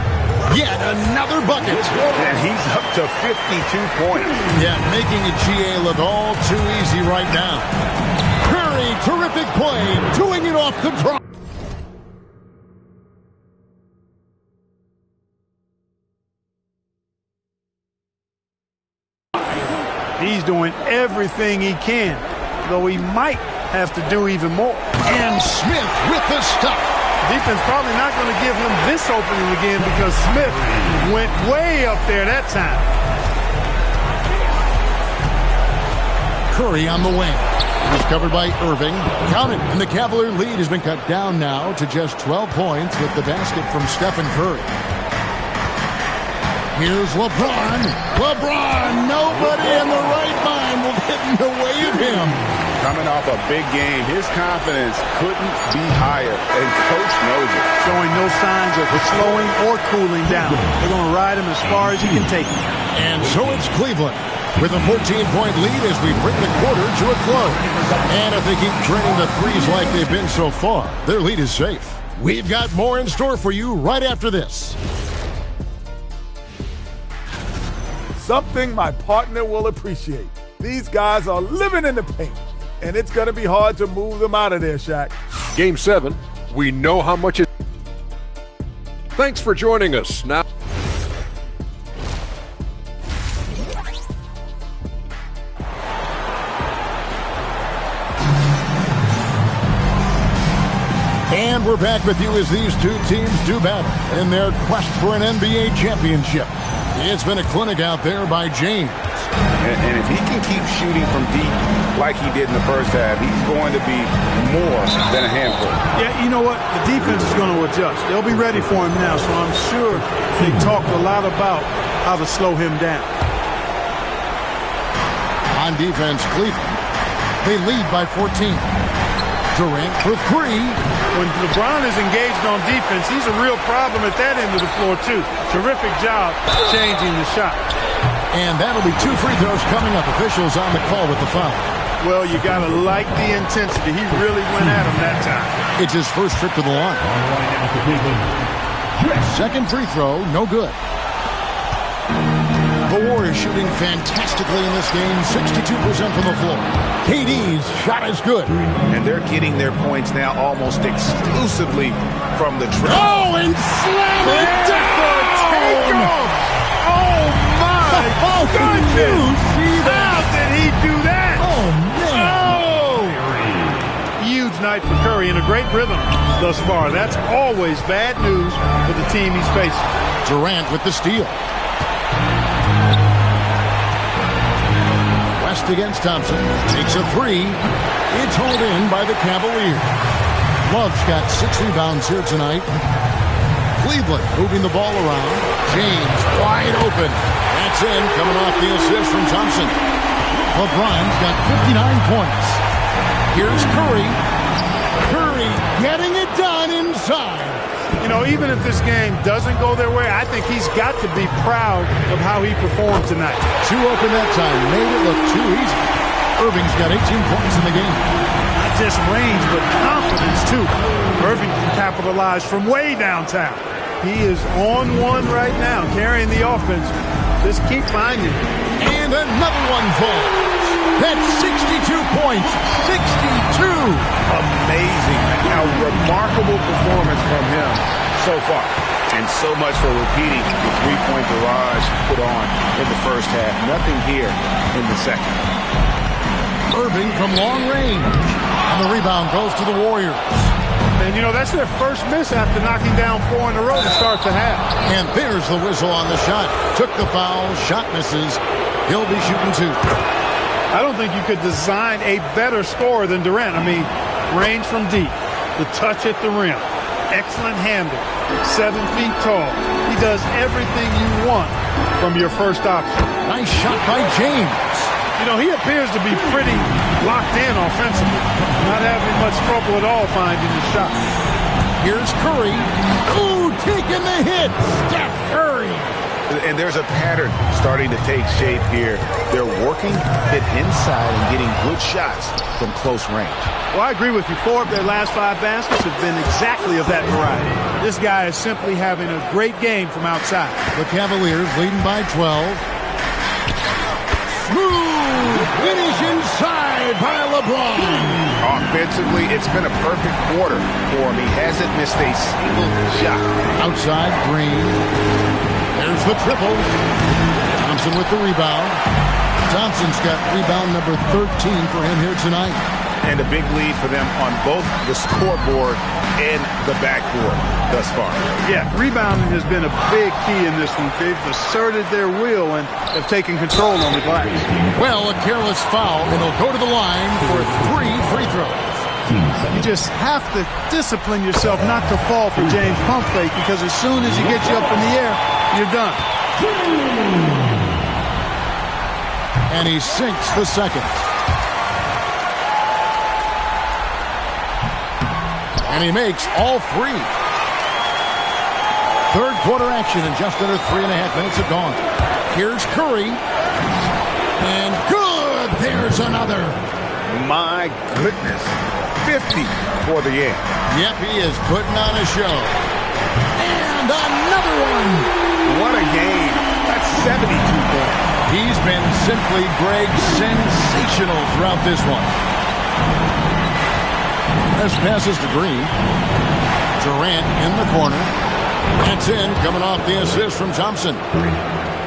Yet another bucket. And he's up to 52 points. Yeah, making a GA look all too easy right now. Curry, terrific play, doing it off the drop. He's doing everything he can, though he might have to do even more. And Smith with the stuff. Defense probably not going to give him this opening again because Smith went way up there that time. Curry on the wing. He's covered by Irving. Counted. And the Cavalier lead has been cut down now to just 12 points with the basket from Stephen Curry. Here's LeBron. LeBron, nobody in the right mind will get in the way of him. Coming off a big game, his confidence couldn't be higher, and Coach knows it. Showing no signs of slowing or cooling down. They're going to ride him as far as he can take him. And so it's Cleveland with a 14-point lead as we bring the quarter to a close. And if they keep draining the threes like they've been so far, their lead is safe. We've got more in store for you right after this. Something my partner will appreciate. These guys are living in the paint, and it's going to be hard to move them out of there, Shaq. Game 7, we know how much it... Thanks for joining us. Now... And we're back with you as these two teams do battle in their quest for an NBA championship. It's been a clinic out there by James. And if he can keep shooting from deep like he did in the first half, he's going to be more than a handful. Yeah, you know what? The defense is going to adjust. They'll be ready for him now, so I'm sure they talked a lot about how to slow him down. On defense, Cleveland. They lead by 14. Durant for 3. When LeBron is engaged on defense, he's a real problem at that end of the floor, too. Terrific job changing the shot. And that'll be 2 free throws coming up. Officials on the call with the foul. Well, you got to like the intensity. He really went at him that time. It's his first trip to the line. Second free throw, no good. The Warriors shooting fantastically in this game, 62% from the floor. KD's shot is good. And they're getting their points now almost exclusively from the trip. Oh, and slam it down! Takeoff! Oh, my goodness! How did he do that? Oh, man. Oh! Huge night for Curry and a great rhythm thus far. That's always bad news for the team he's facing. Durant with the steal. West against Thompson. Takes a 3. It's hauled in by the Cavaliers. Love's got 6 rebounds here tonight. Cleveland moving the ball around. James wide open. That's in, coming off the assist from Thompson. LeBron's got 59 points. Here's Curry. Curry getting it done inside. You know, even if this game doesn't go their way, I think he's got to be proud of how he performed tonight. Too open that time. Made it look too easy. Irving's got 18 points in the game. Not just range, but confidence, too. Irving can capitalize from way downtown. He is on one right now, carrying the offense. Just keep finding it. And another one falls. That's 62 points. 62. Amazing. A remarkable performance from him so far. And so much for repeating the three-point barrage put on in the first half. Nothing here in the second. Irving from long range. And the rebound goes to the Warriors. And, you know, that's their first miss after knocking down 4 in a row to start the half. And there's the whistle on the shot. Took the foul. Shot misses. He'll be shooting 2. I don't think you could design a better scorer than Durant. I mean, range from deep, the touch at the rim, excellent handle, 7 feet tall. He does everything you want from your first option. Nice shot by James. You know, he appears to be pretty locked in offensively, not having much trouble at all finding the shot. Here's Curry. Ooh, taking the hit. Steph Curry. And there's a pattern starting to take shape here. They're working it inside and getting good shots from close range. Well, I agree with you. 4 of their last 5 baskets have been exactly of that variety. This guy is simply having a great game from outside. The Cavaliers leading by 12. Smooth finish inside by LeBron. Offensively, it's been a perfect quarter for him. He hasn't missed a single shot. Outside Green. There's the triple. Thompson with the rebound. Thompson's got rebound number 13 for him here tonight. And a big lead for them on both the scoreboard and the backboard thus far. Yeah, rebounding has been a big key in this one. They've asserted their will and have taken control on the glass. Well, a careless foul, and he'll go to the line for 3 free throws. You just have to discipline yourself not to fall for James' pump fake, because as soon as he gets you up in the air, you're done. And he sinks the second. And he makes all 3. Third quarter action, and just under 3.5 minutes have gone. Here's Curry. And good! There's another. My goodness. 50 for the end. Yep, he is putting on a show. And another one. What a game. That's 72 points. He's been simply, Greg, sensational throughout this one. This passes to Green. Durant in the corner. That's in, coming off the assist from Thompson.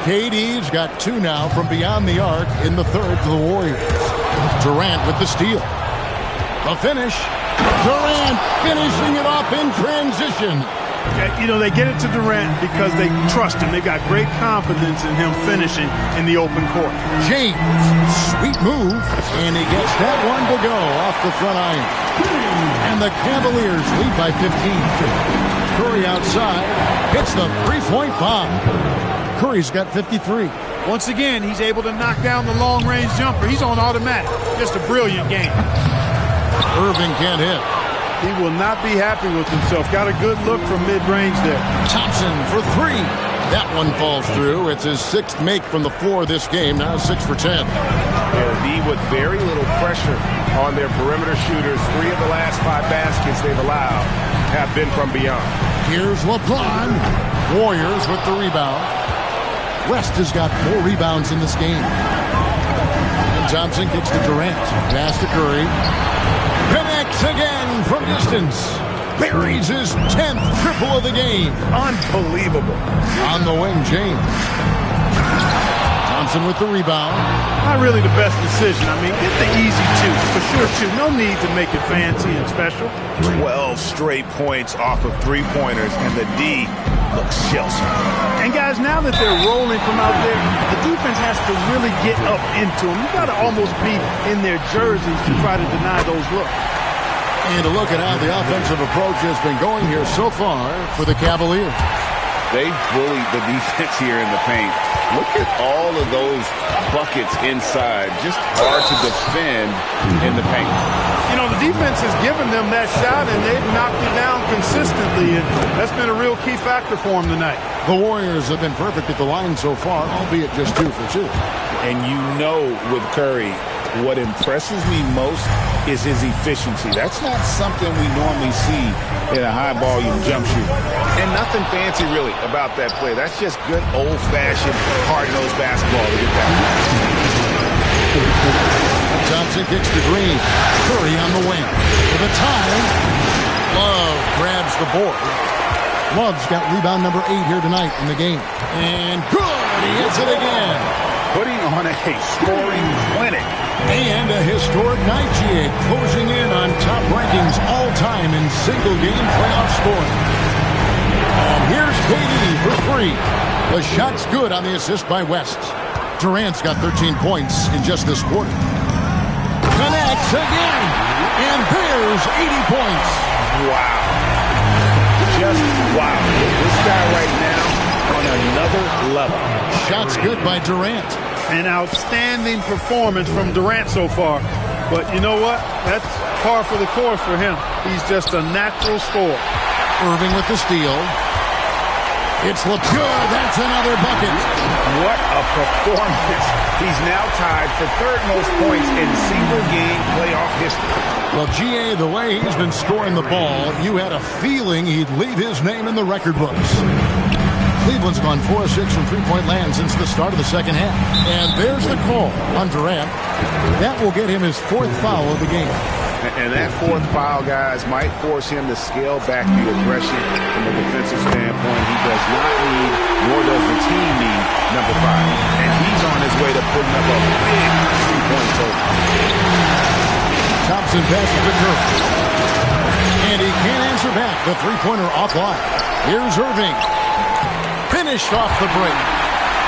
KD's got 2 now from beyond the arc in the third for the Warriors. Durant with the steal. The finish. Durant finishing it off in transition. You know, they get it to Durant because they trust him. They've got great confidence in him finishing in the open court. James, sweet move, and he gets that one to go off the front iron. And the Cavaliers lead by 15. Curry outside hits the 3-point bomb. Curry's got 53. Once again, he's able to knock down the long-range jumper. He's on automatic. Just a brilliant game. Irving can't hit. He will not be happy with himself. Got a good look from mid-range there. Thompson for 3. That one falls through. It's his 6th make from the floor this game. Now 6 for 10. D with very little pressure on their perimeter shooters. 3 of the last 5 baskets they've allowed have been from beyond. Here's LeBron. Warriors with the rebound. West has got 4 rebounds in this game. And Thompson kicks to Durant. Pass to Curry. Connects again from distance. Buries his 10th triple of the game. Unbelievable. On the wing, James. Thompson with the rebound. Not really the best decision. I mean, get the easy 2. For sure, 2. No need to make it fancy and special. 12 straight points off of 3-pointers, and the D looks shell-shocked. And guys, now that they're rolling from out there, the defense has to really get up into them. You got to almost be in their jerseys to try to deny those looks. And a look at how the offensive approach has been going here so far for the Cavaliers. They bullied the defense here in the paint. Look at all of those buckets inside. Just hard to defend in the paint. You know, the defense has given them that shot, and they've knocked it down consistently, and that's been a real key factor for them tonight. The Warriors have been perfect at the line so far, albeit just 2 for 2. And you know with Curry, what impresses me most is his efficiency. That's not something we normally see in a high-volume jump shooter. And nothing fancy, really, about that play. That's just good old-fashioned, hard-nosed basketball to get that. Thompson kicks to Green. Curry on the wing. For the tie, Love grabs the board. Love's got rebound number 8 here tonight in the game. And good! He hits it again. Putting on a scoring clinic And a historic night, GA, closing in on top rankings all-time in single-game playoff scoring. And here's KD for three. The shot's good on the assist by West. Durant's got 13 points in just this quarter. Connects again. And there's 80 points. Wow. Just wow. This guy right now on another level. Shot's good by Durant. An outstanding performance from Durant so far. But you know what? That's par for the course for him. He's just a natural scorer. Irving with the steal. It's good. That's another bucket. What a performance. He's now tied for third most points in single-game playoff history. Well, GA, the way he's been scoring the ball, you had a feeling he'd leave his name in the record books. Cleveland's gone 4 of 6 from three-point land since the start of the second half. And there's the call on Durant. That will get him his 4th foul of the game. And that 4th foul, guys, might force him to scale back the aggression from a defensive standpoint. He does not need, nor does the team need, number 5. And he's on his way to putting up a big 3-point total. Thompson passes to Curry. And he can't answer back. The three-pointer offline. Here's Irving. Finished off the break.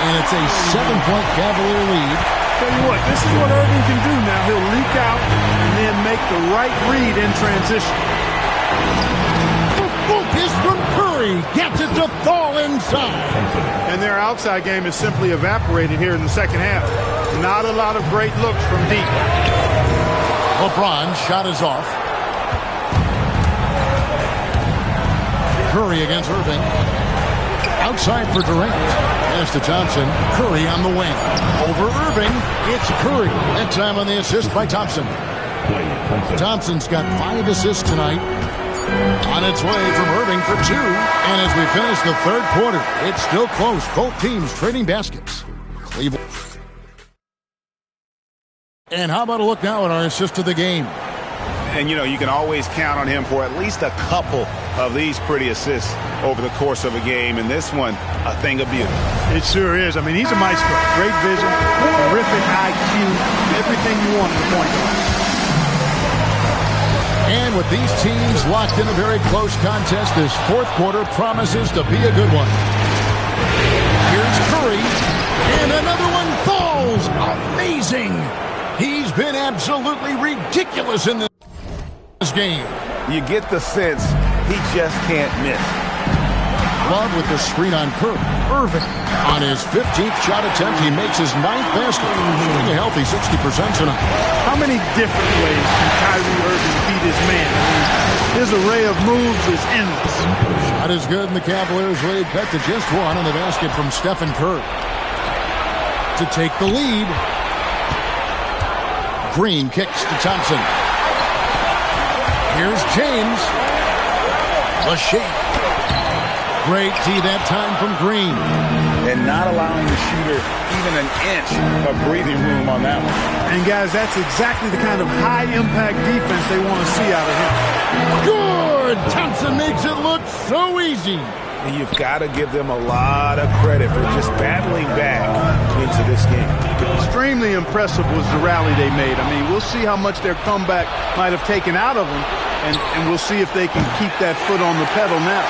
And it's a 7-point Cavalier lead. Tell you what, this is what Irving can do now. He'll leak out and then make the right read in transition. The focus from Curry gets it to fall inside. And their outside game is simply evaporated here in the second half. Not a lot of great looks from deep. LeBron's shot is off. Curry against Irving. Outside for Durant. Pass to Thompson. Curry on the wing. Over Irving. It's Curry. That time on the assist by Thompson. Thompson's got 5 assists tonight. On its way from Irving for 2. And as we finish the third quarter, it's still close. Both teams trading baskets. Cleveland. And how about a look now at our assist of the game? And, you know, you can always count on him for at least a couple of these pretty assists over the course of a game. And this one, a thing of beauty. It sure is. I mean, he's a maestro. Great vision, terrific IQ, everything you want in the point guard. And with these teams locked in a very close contest, this fourth quarter promises to be a good one. Here's Curry. And another one falls. Amazing. He's been absolutely ridiculous in this game. You get the sense he just can't miss. Love with the screen on Curry. Irving on his 15th shot attempt. He makes his 9th basket. Shooting a healthy 60% tonight. How many different ways can Kyrie Irving beat his man? His array of moves is endless. Shot is good, and the Cavaliers lead cut to just 1 on the basket from Stephen Curry. To take the lead. Green kicks to Thompson. Here's James. The shake. Great D that time from Green. And not allowing the shooter even an inch of breathing room on that one. And guys, that's exactly the kind of high-impact defense they want to see out of him. Good! Thompson makes it look so easy. And you've got to give them a lot of credit for just battling back into this game. Extremely impressive was the rally they made. I mean, we'll see how much their comeback might have taken out of them, and we'll see if they can keep that foot on the pedal now.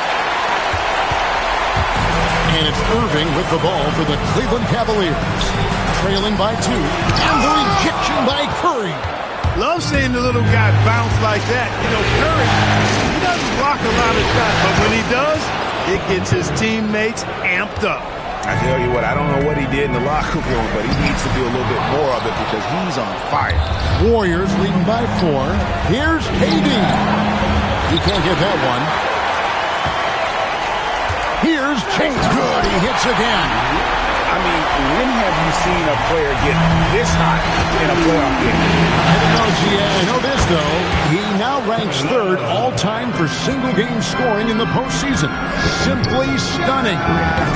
And it's Irving with the ball for the Cleveland Cavaliers. Trailing by 2. And the rejection by Curry. Love seeing the little guy bounce like that. You know, Curry, he doesn't block a lot of shots, but when he does, it gets his teammates amped up. I tell you what, I don't know what he did in the locker room, but he needs to do a little bit more of it because he's on fire. Warriors leading by 4. Here's KD. He can't get that one. Here's Chase. Good, he hits again. I mean, when have you seen a player get this hot in a playoff game? I don't know, GA. I know this, though. He now ranks 3rd all-time for single-game scoring in the postseason. Simply stunning.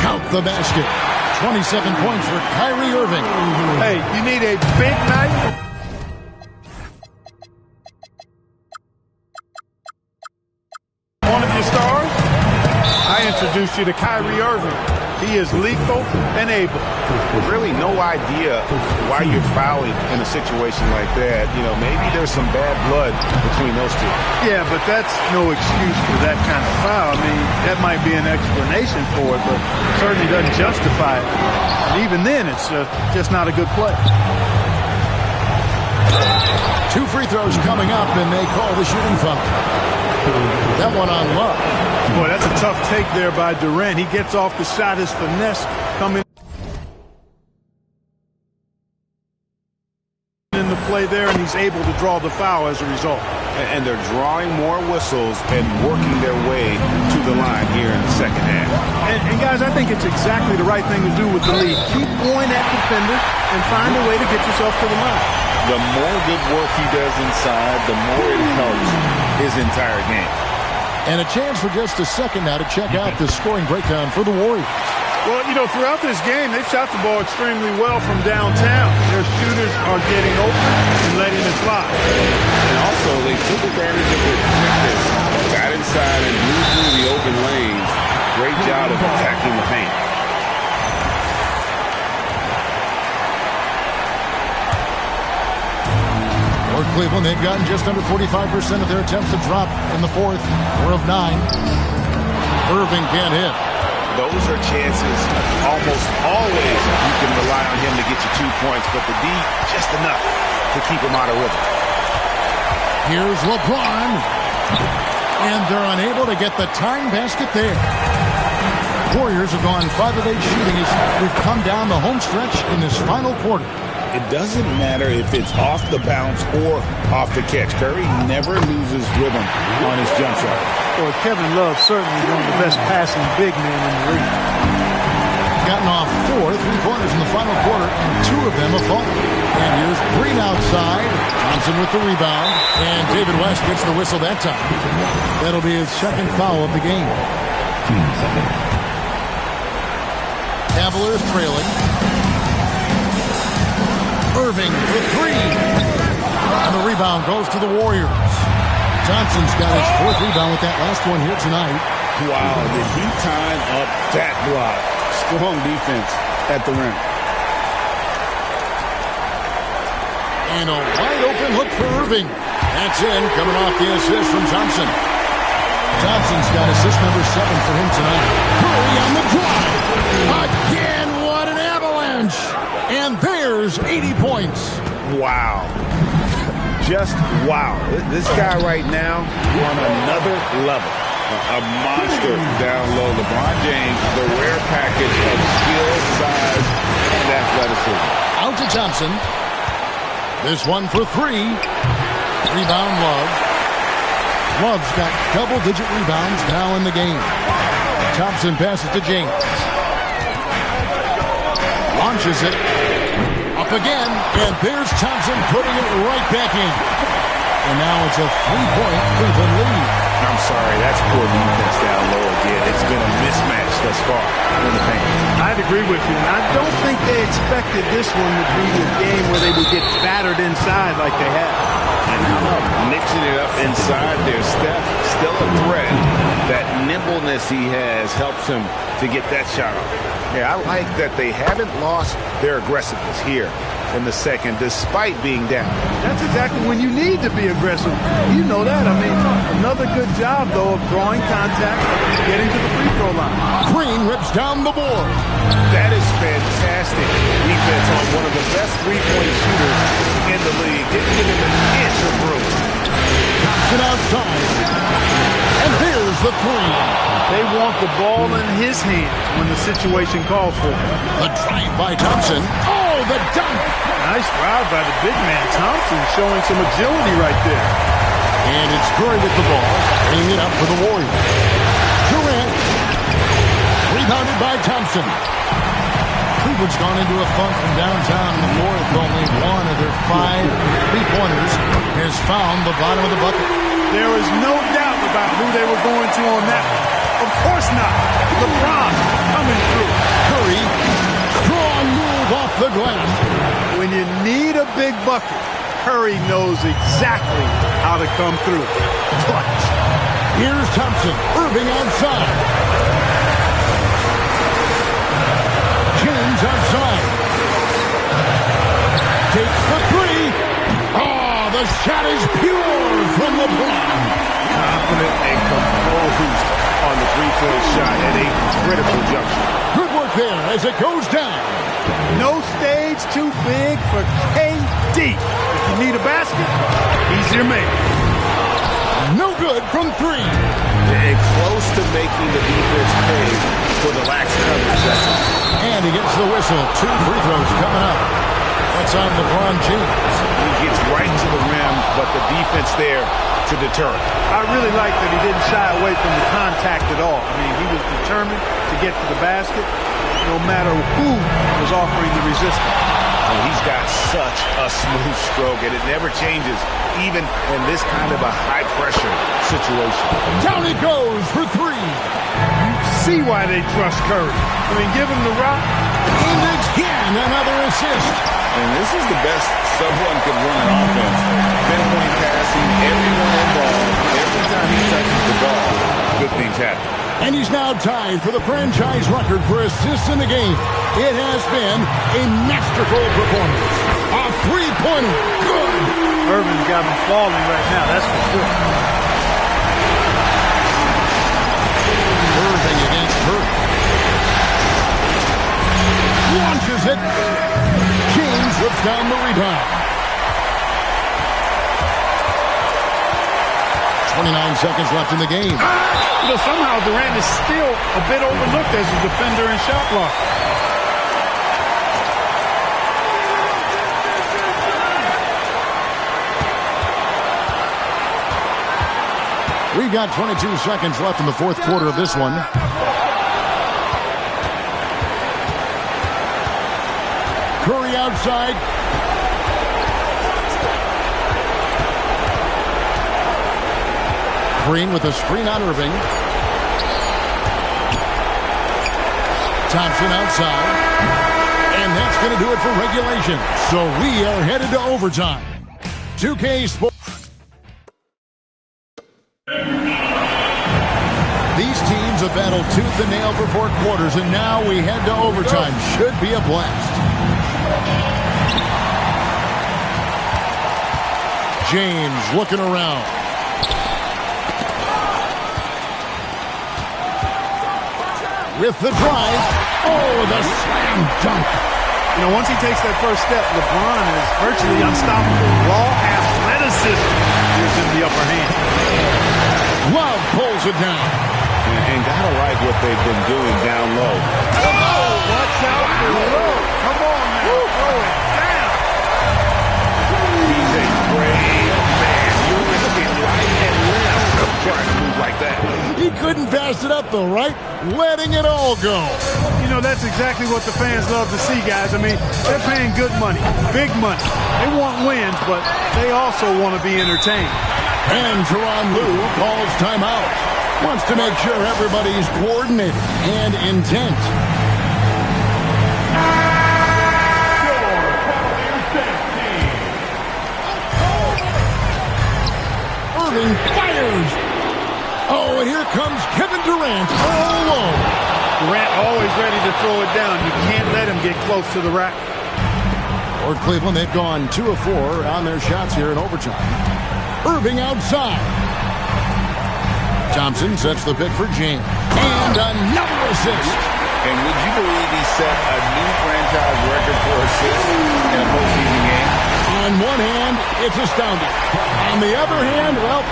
Count the basket. 27 points for Kyrie Irving. Hey, you need a big night. One of your stars? I introduced you to Kyrie Irving. He is lethal and able. Really no idea why you're fouling in a situation like that. You know, maybe there's some bad blood between those two. Yeah, but that's no excuse for that kind of foul. I mean, that might be an explanation for it, but certainly doesn't justify it. And even then, it's just not a good play. 2 free throws coming up, and they call the shooting foul. That one on Love. Boy, that's a tough take there by Durant. He gets off the shot, his finesse coming in the play there, and he's able to draw the foul as a result. And they're drawing more whistles and working their way to the line here in the second half. And guys, I think it's exactly the right thing to do with the lead. Keep going at defenders and find a way to get yourself to the line. The more good work he does inside, the more it helps his entire game. And a chance for just a second now to check out the scoring breakdown for the Warriors. Well, you know, throughout this game, they've shot the ball extremely well from downtown. Their shooters are getting open and letting it fly. And also, they took advantage of their quickness, got inside and moved through the open lanes. Great job of attacking the paint. For Cleveland, they've gotten just under 45% of their attempts to drop in the fourth. 4 of 9. Irving can't hit. Those are chances almost always you can rely on him to get you 2 points, but the D just enough to keep him out of rhythm. Here's LeBron. And they're unable to get the time basket there. Warriors have gone 5 of 8 shooting as we've come down the home stretch in this final quarter. It doesn't matter if it's off the bounce or off the catch. Curry never loses rhythm on his jump shot. Well, Kevin Love certainly one of the best passing big men in the league. Gotten off 4 3-pointers in the final quarter, and 2 of them have fallen. And here's Green outside. Thompson with the rebound. And David West gets the whistle that time. That'll be his second foul of the game. Cavaliers trailing. Irving for 3. And the rebound goes to the Warriors. Johnson's got his 4th rebound with that last one here tonight. Wow, did he time up that block? Strong defense at the rim. And a wide open look for Irving. That's in, coming off the assist from Thompson. Johnson's got assist number 7 for him tonight. Curry on the drive. Again, what an avalanche. And there's 80 points. Wow. Just wow. This guy right now on another level. A monster down low. LeBron James, the rare package of skill, size, and athleticism. Out to Thompson. This one for 3. Rebound Love. Love's got double-digit rebounds now in the game. Thompson passes to James. Launches it. Up again. And there's Thompson putting it right back in. And now it's a 3-point Cleveland lead. I'm sorry, that's poor defense down low again. It's been a mismatch thus far in the paint. I'd agree with you, and I don't think they expected this one to be a game where they would get battered inside like they have. And mixing it up inside there, Steph still a threat. That nimbleness he has helps him to get that shot off. Yeah, I like that they haven't lost their aggressiveness here in the second, despite being down. That's exactly when you need to be aggressive. You know that. I mean, another good job, though, of drawing contact, getting to the free throw line. Green rips down the board. That is fantastic defense on one of the best three-point shooters in the league. Didn't give him an inch of room. Thompson outside. And here's the 3. They want the ball in his hands when the situation calls for it. The drive by Thompson. Oh, the dunk. Nice drive by the big man. Thompson showing some agility right there. And it's Curry with the ball, bringing it up for the Warriors. Durant. Rebounded by Thompson. Cleveland's gone into a funk from downtown in the fourth. Only one of their 5 3-pointers has found the bottom of the bucket. There is no doubt about who they were going to on that one. Of course not. LeBron coming through. Curry, strong move off the glass. When you need a big bucket, Curry knows exactly how to come through. Clutch. Here's Thompson. Irving outside. the shot is pure from LeBron. Confident and composed on the three-point shot at a critical juncture. Good work there as it goes down. No stage too big for KD. If you need a basket, he's your man. No good from three. And close to making the defense pay for the lax coverage. And he gets the whistle. 2 free throws coming up. That's on LeBron James. He gets right to the rim, but the defense there to deter it. I really like that he didn't shy away from the contact at all. I mean, he was determined to get to the basket no matter who was offering the resistance. And he's got such a smooth stroke, and it never changes, even in this kind of a high-pressure situation. Down he goes for 3. See why they trust Curry. I mean, give him the rock. And again, another assist. And this is the best someone could run an offense. Pinpoint passing, everyone involved. Every time he touches the ball, good things happen. And he's now tied for the franchise record for assists in the game. It has been a masterful performance. A three-pointer. Good. Irvin's got him falling right now, that's for sure. Irving against Curry. Launches it. James whips down the rebound. 29 seconds left in the game. You know, somehow Durant is still a bit overlooked as a defender and shot blocker. We've got 22 seconds left in the fourth quarter of this one. Curry outside. Green with a screen on Irving. Thompson outside. And that's going to do it for regulation. So we are headed to overtime. 2K Sports. These teams have battled tooth and nail for 4 quarters, and now we head to overtime. Should be a blast. James looking around. With the drive. Oh, the slam dunk. You know, once he takes that first step, LeBron is virtually unstoppable. Raw athleticism gives him the upper hand. Love pulls it down. And gotta like what they've been doing down low. Oh, watch out for low. Come on now, throw it down. He's a brave man. You're risking life and limb trying to move like that. He couldn't pass it up though, right? Letting it all go. You know, that's exactly what the fans love to see, guys. I mean, they're paying good money, big money. They want wins, but they also want to be entertained. And Tyronn Lue calls timeout. Wants to make sure everybody's coordinated and intent. Irving fires. Oh, and here comes Kevin Durant all alone. Durant always ready to throw it down. You can't let him get close to the rack. For Cleveland, they've gone 2 of 4 on their shots here in overtime. Irving outside. Thompson sets the pick for James. And another assist. And would you believe he set a new franchise record for assists in a postseason game? On one hand, it's astounding. On the other hand, well,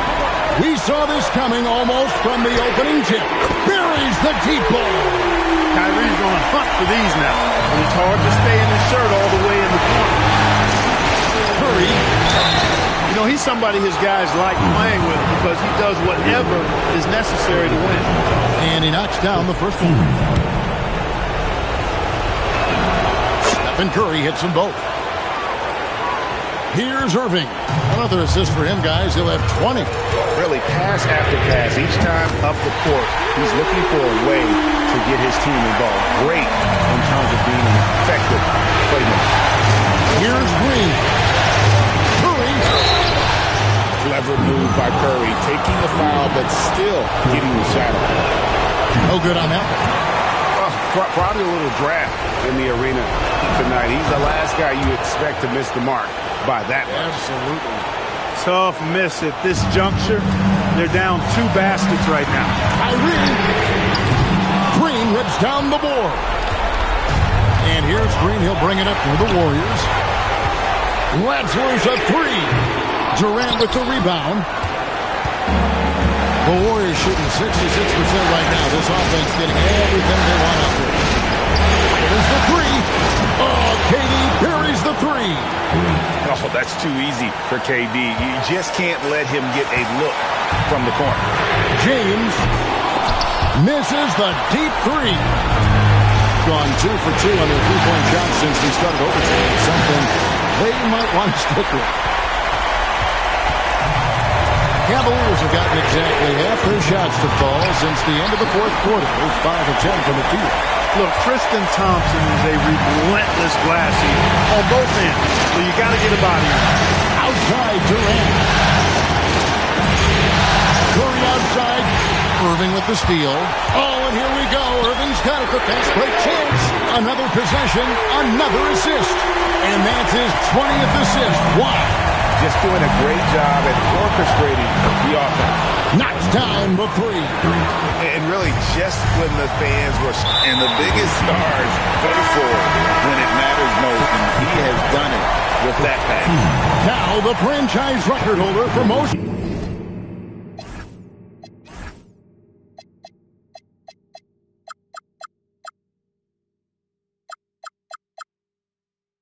we saw this coming almost from the opening tip. Buries the deep ball. Kyrie's going to hunt for these now. And it's hard to stay in his shirt all the way in the corner. Curry. You know, he's somebody his guys like playing with because he does whatever is necessary to win. And he knocks down the first one. Stephen Curry hits them both. Here's Irving. Another assist for him, guys. He'll have 20. Really, pass after pass. Each time up the court, he's looking for a way to get his team involved. Great in terms of being an effective playmaker. Here's Green. Curry. Clever move by Curry, taking the foul, but still getting the shot off. No good on that. Probably a little draft in the arena tonight. He's the last guy you expect to miss the mark by that much. Absolutely. tough miss at this juncture. They're down 2 baskets right now. Kyrie. Green rips down the board. And here's Green. He'll bring it up for the Warriors. Latzler's a 3. Durant with the rebound. The Warriors shooting 66% right now. This offense getting everything they want out there. There's the 3. Oh, KD buries the 3. Oh, that's too easy for KD. You just can't let him get a look from the corner. James misses the deep 3. Gone 2 for 2 on their three-point shot since we started overtime. Something they might want to stick with. Cavaliers have gotten exactly half their shots to fall since the end of the fourth quarter. They're 5 of 10 from the field. Look, Tristan Thompson is a relentless glass eater on both ends, so you got to get a body on him. Outside Durant. Curry outside. Irving with the steal. Oh, and here we go. Irving's got it. The fast break chance. Another possession. Another assist. And that's his 20th assist. Wow. Just doing a great job at orchestrating the offense. Knocks down the 3. And really just when the fans were and the biggest stars play forward when it matters most. And he has done it with that pass. Now the franchise record holder for most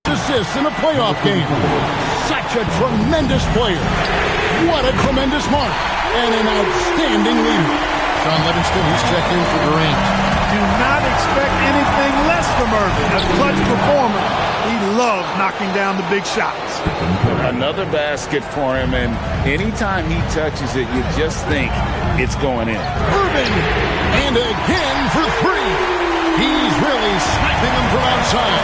assists in a playoff game. Such a tremendous player. What a tremendous mark. And an outstanding leader. John Livingston, he's checked in for Durant. Do not expect anything less from Irving. A clutch performer. He loves knocking down the big shots. Another basket for him, and anytime he touches it, you just think it's going in. Irving, and again for 3. He's really sniping them from outside.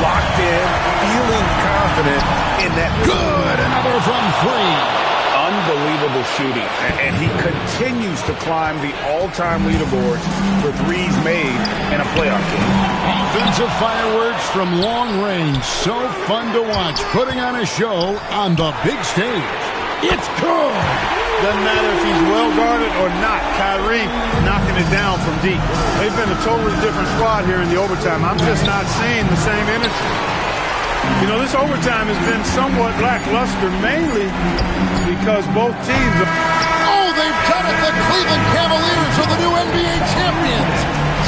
Locked in, feeling confident in that. Good, another from 3. Unbelievable shooting, and he continues to climb the all-time leaderboards for threes made in a playoff game. Offensive fireworks from long range. So fun to watch. Putting on a show on the big stage. It's good. Doesn't matter if he's well guarded or not. Kyrie knocking it down from deep. They've been a totally different squad here in the overtime. I'm just not seeing the same energy. You know, this overtime has been somewhat lackluster, mainly because both teams are... Oh, they've done it! The Cleveland Cavaliers are the new NBA champions!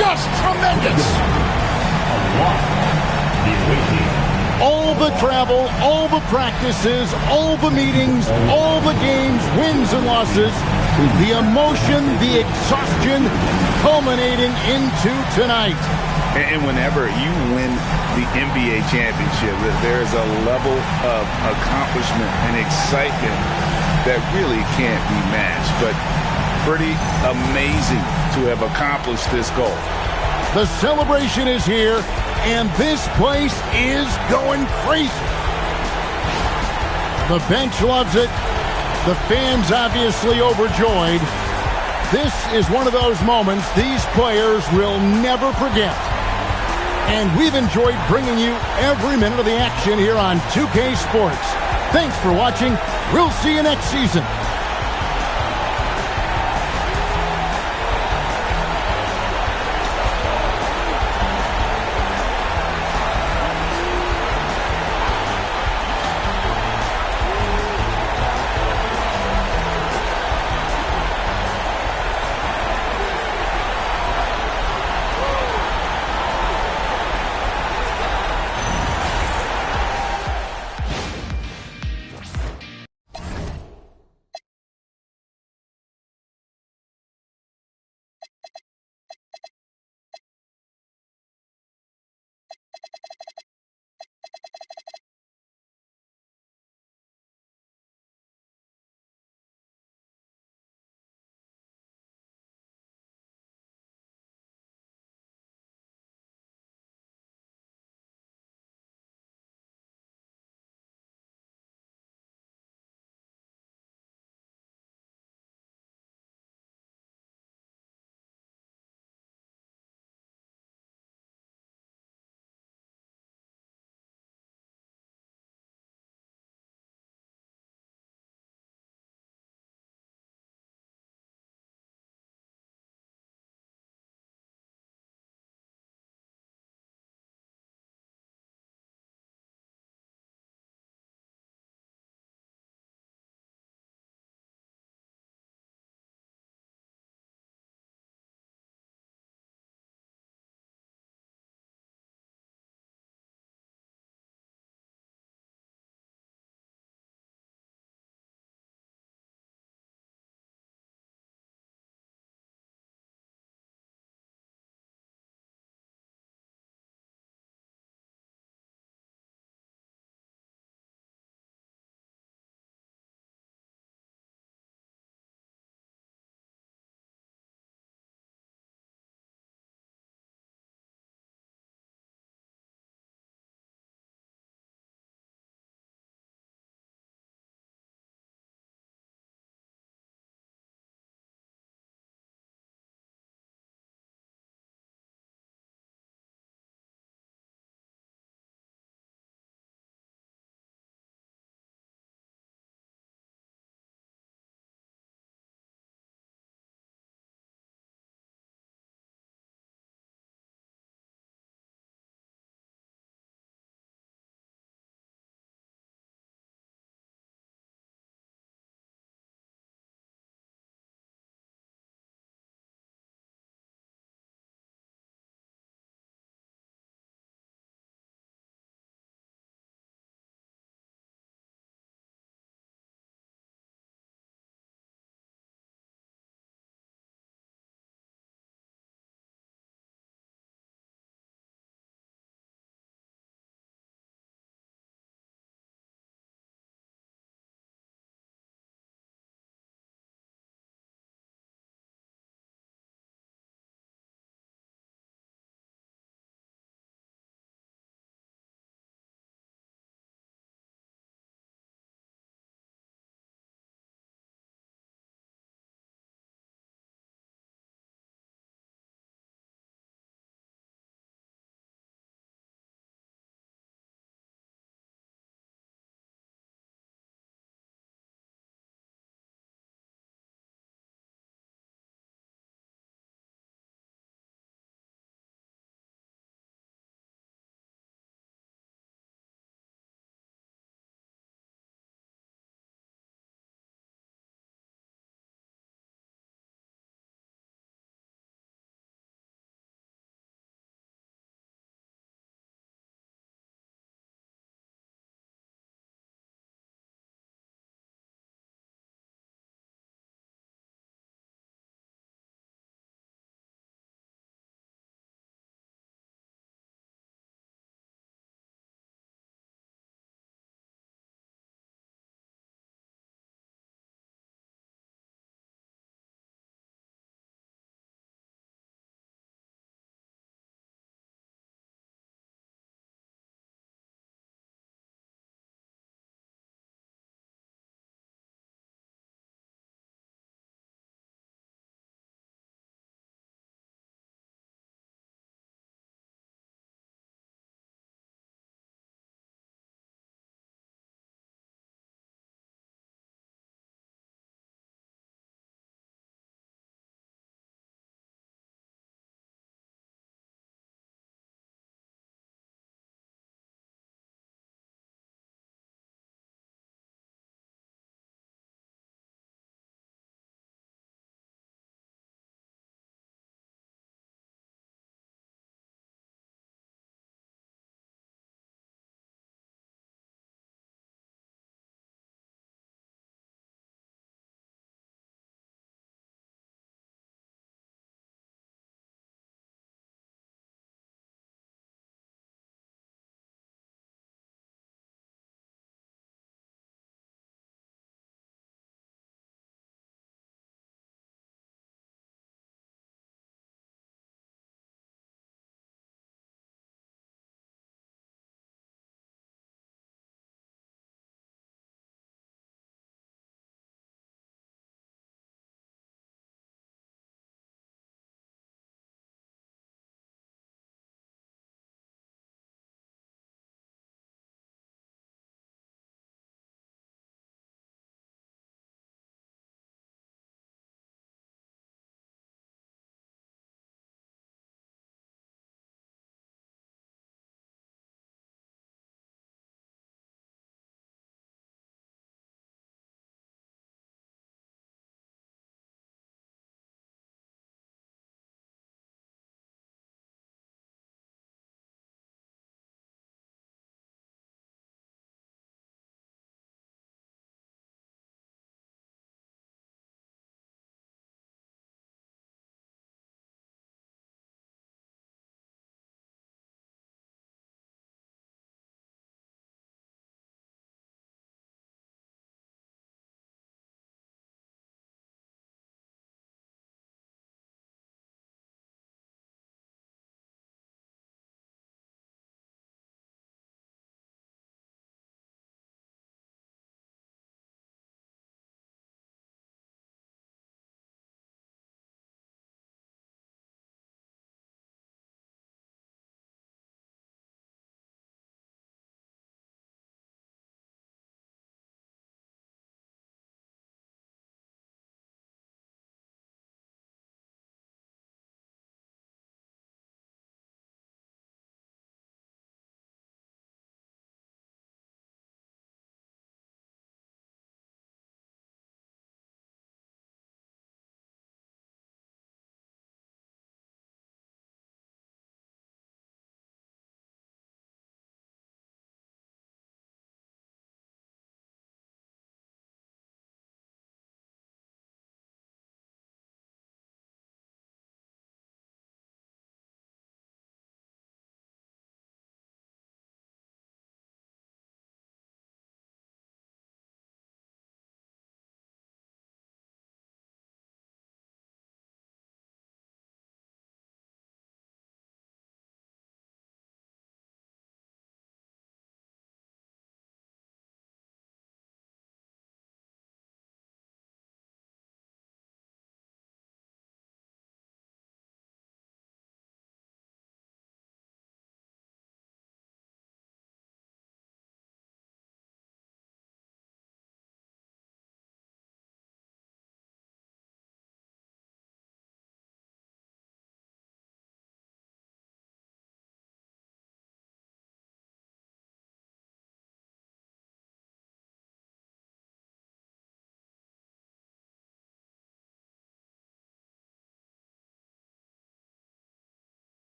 Just tremendous! All the travel, all the practices, all the meetings, all the games, wins and losses, the emotion, the exhaustion, culminating into tonight. And whenever you win the NBA championship, there's a level of accomplishment and excitement that really can't be matched. But pretty amazing to have accomplished this goal. The celebration is here, and this place is going crazy. The bench loves it. The fans obviously overjoyed. This is one of those moments these players will never forget. And we've enjoyed bringing you every minute of the action here on 2K Sports. Thanks for watching. We'll see you next season.